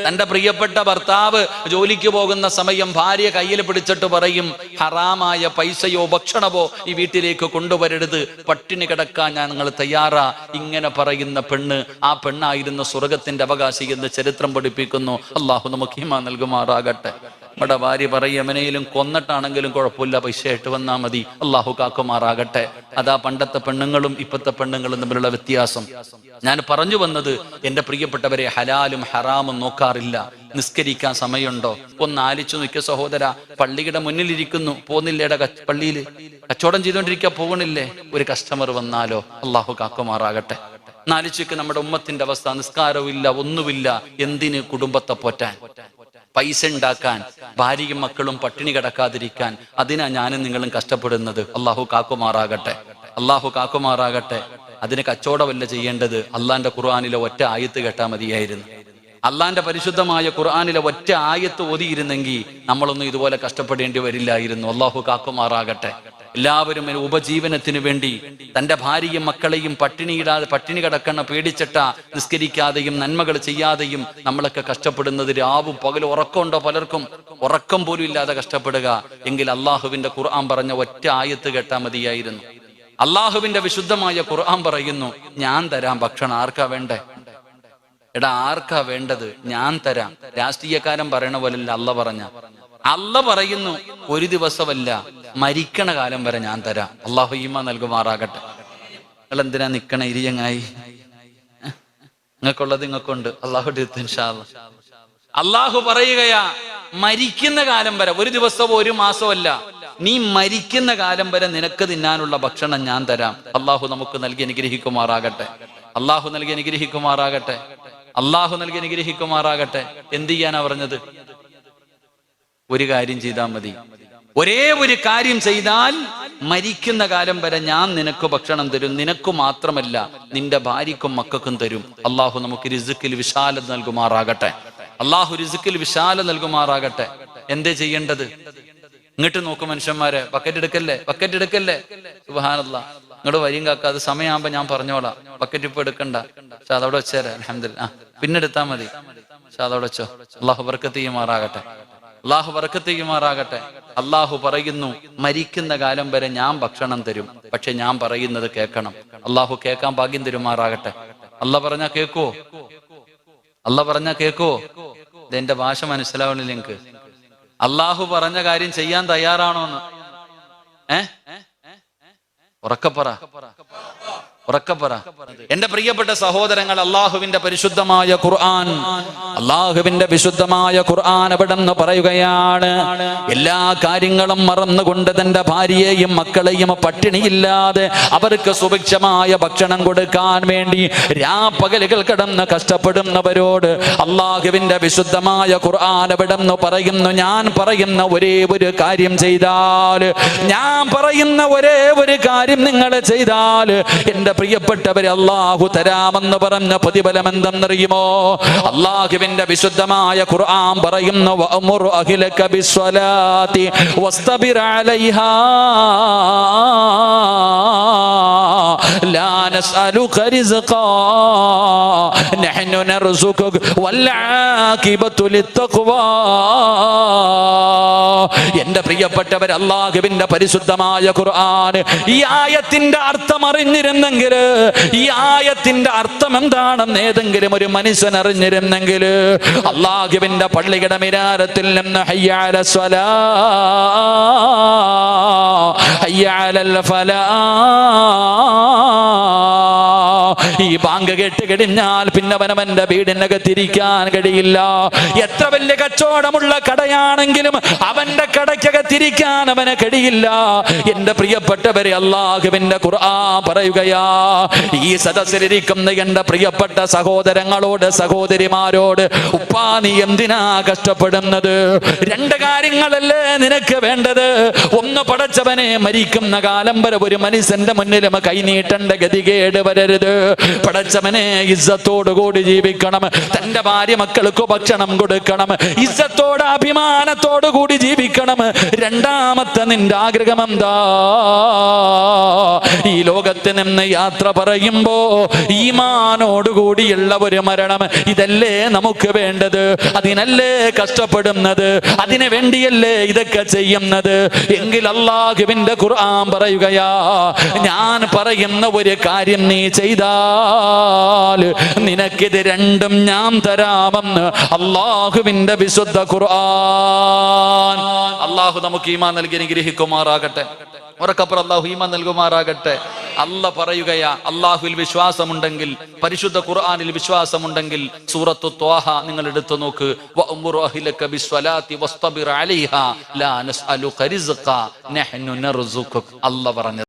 തന്റെ പ്രിയപ്പെട്ട ഭർത്താവ് ജോലിക്ക് പോകുന്ന സമയം ഭാര്യ കയ്യിൽ പിടിച്ചിട്ട് പറയും, ഹറാമായ പൈസയോ ഭക്ഷണമോ ഈ വീട്ടിലേക്ക് കൊണ്ടുവരരുത്, പട്ടിണി കിടക്കാൻ ഞങ്ങൾ തയ്യാറാ. ഇങ്ങനെ പറയുന്ന പെണ്ണ്, ആ പെണ്ണായിരുന്നു സ്വർഗത്തിന്റെ അവകാശി എന്ന് ചരിത്രം പഠിപ്പിക്കുന്നു. അള്ളാഹു നമുക്ക് ഈമാൻ നൽകുമാറാകട്ടെ. നമ്മുടെ ഭാര്യ പറയും, എവനെയും കൊന്നിട്ടാണെങ്കിലും കുഴപ്പമില്ല, പൈസ ആയിട്ട് വന്നാൽ മതി. അള്ളാഹു കാക്കുമാറാകട്ടെ. അതാ പണ്ടത്തെ പെണ്ണുങ്ങളും ഇപ്പത്തെ പെണ്ണുങ്ങളും തമ്മിലുള്ള വ്യത്യാസം. ഞാൻ പറഞ്ഞു വന്നത്, എന്റെ പ്രിയപ്പെട്ടവരെ, ഹലാലും ഹറാമും നോക്കാറില്ല. നിസ്കരിക്കാൻ സമയമുണ്ടോ? ഒന്ന് ആലിച്ചു നിൽക്കുക സഹോദര. പള്ളിയുടെ മുന്നിലിരിക്കുന്നു, പോകുന്നില്ലേടെ പള്ളിയിൽ കച്ചവടം ചെയ്തുകൊണ്ടിരിക്കുക, പോകണില്ലേ? ഒരു കസ്റ്റമർ വന്നാലോ? അള്ളാഹു കാക്കുമാറാകട്ടെ. നാലിച്ചയ്ക്ക് നമ്മുടെ ഉമ്മത്തിന്റെ അവസ്ഥ, നിസ്കാരവും ഇല്ല, ഒന്നുമില്ല. എന്തിന്? കുടുംബത്തെ പോറ്റാൻ, പൈസ ഉണ്ടാക്കാൻ, ഭാര്യയും മക്കളും പട്ടിണി കിടക്കാതിരിക്കാൻ. അതിനാ ഞാനും നിങ്ങളും കഷ്ടപ്പെടുന്നത്. അള്ളാഹു കാക്കുമാറാകട്ടെ, അള്ളാഹു കാക്കുമാറാകട്ടെ. അതിന് കച്ചവടമല്ല ചെയ്യേണ്ടത്. അള്ളാന്റെ ഖുർആനിലെ ഒറ്റ ആയത്ത് കേട്ടാൽ മതിയായിരുന്നു. അള്ളാന്റെ പരിശുദ്ധമായ ഖുർആനിലെ ഒറ്റ ആയത്ത് ഓതിയിരുന്നെങ്കിൽ നമ്മളൊന്നും ഇതുപോലെ കഷ്ടപ്പെടേണ്ടി വരില്ലായിരുന്നു. അള്ളാഹു കാക്കുമാറാകട്ടെ. എല്ലാവരും ഉപജീവനത്തിന് വേണ്ടി തന്റെ ഭാര്യയും മക്കളെയും പട്ടിണി കിടക്കണ പേടിച്ചിട്ട നിസ്കരിക്കാതെയും നന്മകൾ ചെയ്യാതെയും നമ്മളൊക്കെ കഷ്ടപ്പെടുന്നത്. രാവും പകലും ഉറക്കമുണ്ടോ? പലർക്കും ഉറക്കം പോലും ഇല്ലാതെ കഷ്ടപ്പെടുക. എങ്കിൽ അള്ളാഹുവിന്റെ ഖുർആൻ പറഞ്ഞ ഒറ്റ ആയത്ത് കേട്ടാ മതിയായിരുന്നു. അള്ളാഹുവിന്റെ വിശുദ്ധമായ ഖുർആൻ പറയുന്നു, ഞാൻ തരാം ഭക്ഷണം. ആർക്കാ വേണ്ടേ? എടാ, ആർക്കാ വേണ്ടത്? ഞാൻ തരാം. രാഷ്ട്രീയക്കാരൻ പറയണ പോലല്ല അല്ല പറയുന്നു, ഒരു ദിവസമല്ല, മരിക്കണ കാലം വരെ ഞാൻ തരാം. അള്ളാഹു ഈമാൻ നൽകുമാറാകട്ടെ. നിങ്ങൾ എന്തിനാ നിക്കണ ഇരിയങ്ങായി? നിങ്ങൾക്കുള്ളത് നിങ്ങൾക്കുണ്ട്. അള്ളാഹു ഇൻഷാ അല്ലാഹ്. അള്ളാഹു പറയുകയാ, മരിക്കുന്ന കാലം വരെ, ഒരു ദിവസമോ ഒരു മാസമോ അല്ല, നീ മരിക്കുന്ന കാലം വരെ നിനക്ക് തിന്നാനുള്ള ഭക്ഷണം ഞാൻ തരാം. അള്ളാഹു നമുക്ക് നൽകി അനുഗ്രഹിക്കുമാറാകട്ടെ. അള്ളാഹു നൽകി അനുഗ്രഹിക്കുമാറാകട്ടെ. അള്ളാഹു നൽകി അനുഗ്രഹിക്കുമാറാകട്ടെ. എന്ത് ചെയ്യാനാ പറഞ്ഞത്? ഒരു കാര്യം ചെയ്താൽ മതി. ഒരേ ഒരു കാര്യം ചെയ്താൽ മരിക്കുന്ന കാലം വരെ ഞാൻ നിനക്ക് ഭക്ഷണം തരും. നിനക്ക് മാത്രമല്ല, നിന്റെ ഭാര്യക്കും മക്കൾക്കും തരും. അള്ളാഹു നമുക്ക് റിസ്ക്കിൽ വിശാലത നൽകുമാറാകട്ടെ. അള്ളാഹു റിസ്ക്കിൽ വിശാലത നൽകുമാറാകട്ടെ. എന്തേ ചെയ്യേണ്ടത്? ഇങ്ങോട്ട് നോക്കും മനുഷ്യന്മാരെ, ബക്കറ്റ് എടുക്കല്ലേ. സുബ്ഹാനല്ലാഹ്. ഇങ്ങോട്ട് വരിയും കാക്കാതെ, സമയമാകുമ്പോ ഞാൻ പറഞ്ഞോളാം. ബക്കറ്റ് ഇപ്പൊ എടുക്കണ്ട, പക്ഷെ അതവിടെ വെച്ചേരാ. അൽഹംദുലില്ലാഹ്. പിന്നെ എടുത്താൽ മതി, പക്ഷെ അതവിടെ വെച്ചോ. അള്ളാഹു ബർക്കത്ത് ചെയ്യുമാറാകട്ടെ. അള്ളാഹു ബർക്കത്ത് ചെയ്യുമാറാകട്ടെ. അള്ളാഹു പറയുന്നു, മരിക്കുന്ന കാലം വരെ ഞാൻ ഭക്ഷണം തരും, പക്ഷെ ഞാൻ പറയുന്നത് കേൾക്കണം. അള്ളാഹു കേൾക്കാൻ ഭാഗ്യം തരുമാറാകട്ടെ. അള്ളാഹ് പറഞ്ഞാ കേൾക്കുവോ? ഇതെന്റെ ഭാഷ മനസ്സിലാവണില്ല എനിക്ക്. അള്ളാഹു പറഞ്ഞ കാര്യം ചെയ്യാൻ തയ്യാറാണോന്ന് ഉറക്കപ്പറ. എന്റെ പ്രിയപ്പെട്ട സഹോദരങ്ങൾ, അള്ളാഹുവിന്റെ പരിശുദ്ധമായ ഖുർആൻ, അള്ളാഹുവിന്റെ വിശുദ്ധമായ ഖുർആൻ എവിടെന്ന് പറയുകയാണ്, എല്ലാ കാര്യങ്ങളും മറന്നുകൊണ്ട് തന്റെ ഭാര്യയെയും മക്കളെയും പട്ടിണിയില്ലാതെ അവർക്ക് സുഭിക്ഷമായ ഭക്ഷണം കൊടുക്കാൻ വേണ്ടി രാപ്പകലുകൾ കിടന്ന് കഷ്ടപ്പെടുന്നവരോട് അള്ളാഹുവിന്റെ വിശുദ്ധമായ ഖുർആൻ എവിടെന്ന് പറയുന്നു, ഞാൻ പറയുന്ന ഒരേ ഒരു കാര്യം ചെയ്താൽ, ഞാൻ പറയുന്ന ഒരേ ഒരു കാര്യം നിങ്ങൾ ചെയ്താൽ, എന്റെ പ്രിയപ്പെട്ടവരെ, അള്ളാഹു തരാമെന്ന് പറഞ്ഞ പ്രതിഫലം എന്തെന്നറിയുമോ? അള്ളാഹുവിന്റെ വിശുദ്ധമായ ഖുർആൻ പറയുന്നു, വഅമുർ അഹ്ലക ബിസ്സലാത്തി വസ്തബിർ അലൈഹാ ലാ നസ്അലുക റിസ്ഖാ നഹ്നു നർസുകുക വൽ ആഖിബത്തു ലിത്തഖ്വാ. എന്റെ പ്രിയപ്പെട്ടവർ, അള്ളാഹുവിന്റെ പരിശുദ്ധമായ ഖുർആൻ ഈ ആയത്തിന്റെ അർത്ഥം അറിഞ്ഞിരുന്നെങ്കിൽ, ഈ ആയത്തിന്റെ അർത്ഥം എന്താണെന്ന് ഏതെങ്കിലും ഒരു മനുഷ്യൻ അറിഞ്ഞിരുന്നെങ്കിൽ, അള്ളാഹുവിന്റെ പള്ളിയുടെ മിനാരത്തിൽ നിന്ന് ഹയ്യ അലസ് സ്വലാ ഹയ്യ അലൽ ഫലാഹ്, ഈ ബാങ്ക് കേട്ട് കഴിഞ്ഞാൽ പിന്നെ അവനവന്റെ വീടിനകത്തിരിക്കാൻ കഴിയില്ല. എത്ര വലിയ കച്ചവടമുള്ള കടയാണെങ്കിലും അവന്റെ കടയ്ക്കകത്തിരിക്കാൻ അവന് കഴിയില്ല. എന്റെ പ്രിയപ്പെട്ടവരെ, അള്ളാഹുവിന്റെ ഖുർആൻ പറയുകയാ, ഈ സദസ്സിലിരിക്കുന്ന എന്റെ പ്രിയപ്പെട്ട സഹോദരങ്ങളോട്, സഹോദരിമാരോട്, ഉപ്പാ നീ എന്തിനാ കഷ്ടപ്പെടുന്നത്? രണ്ട് കാര്യങ്ങളല്ലേ നിനക്ക് വേണ്ടത്. ഒന്ന്, പടച്ചവനെ മരിക്കുന്ന കാലം വരെ ഒരു മനുഷ്യന്റെ മുന്നിലും കൈനീട്ടേണ്ട ഗതികേട് വരരുത്. പടച്ചവനെ ഇസ്സത്തോടു കൂടി ജീവിക്കണം. തന്റെ ഭാര്യ മക്കൾക്ക് ഭക്ഷണം കൊടുക്കണം. ഇസ്സത്തോട് അഭിമാനത്തോടു കൂടി ജീവിക്കണം. രണ്ടാമത്തെ നിന്റെ ആഗ്രഹം എന്താ? ഈ ലോകത്ത് നിന്ന് യാത്ര പറയുമ്പോ ഈമാനോടുകൂടിയുള്ള ഒരു മരണം. ഇതല്ലേ നമുക്ക് വേണ്ടത്? അതിനല്ലേ കഷ്ടപ്പെടുന്നത്? അതിനു വേണ്ടിയല്ലേ ഇതൊക്കെ ചെയ്യുന്നത്? എങ്കിൽ അല്ലാഹുവിന്റെ ഖുർആൻ പറയുകയാ, ഞാൻ പറയുന്ന ഒരു കാര്യം നീ ചെയ്താൽ നിനക്കിത് രണ്ടും ഞാൻ തരാമെന്ന് അല്ലാഹുവിന്റെ വിശുദ്ധ ഖുർആൻ. അല്ലാഹു നമുക്ക് ഈമാൻ നൽകി അനുഗ്രഹിക്കുമാറാകട്ടെ. ഉറക്കപ്പുറം അല്ലാഹു ഈമാൻ നൽകുമാറാകട്ടെ. അല്ല പറയുകയാ, അല്ലാഹുവിൽ വിശ്വാസമുണ്ടെങ്കിൽ, പരിശുദ്ധ ഖുർആനിൽ വിശ്വാസമുണ്ടെങ്കിൽ, സൂറത്തു ത്വാഹ നിങ്ങൾ എടുത്തു നോക്ക്. വഅമുർ അഹ്ലക ബിസ്സലാത്തി വസ്തബിർ അലൈഹാ ലാ നസ്അലുക റിസ്ഖാ നഹ്നു നർസുകുക. അല്ല പറഞ്ഞു.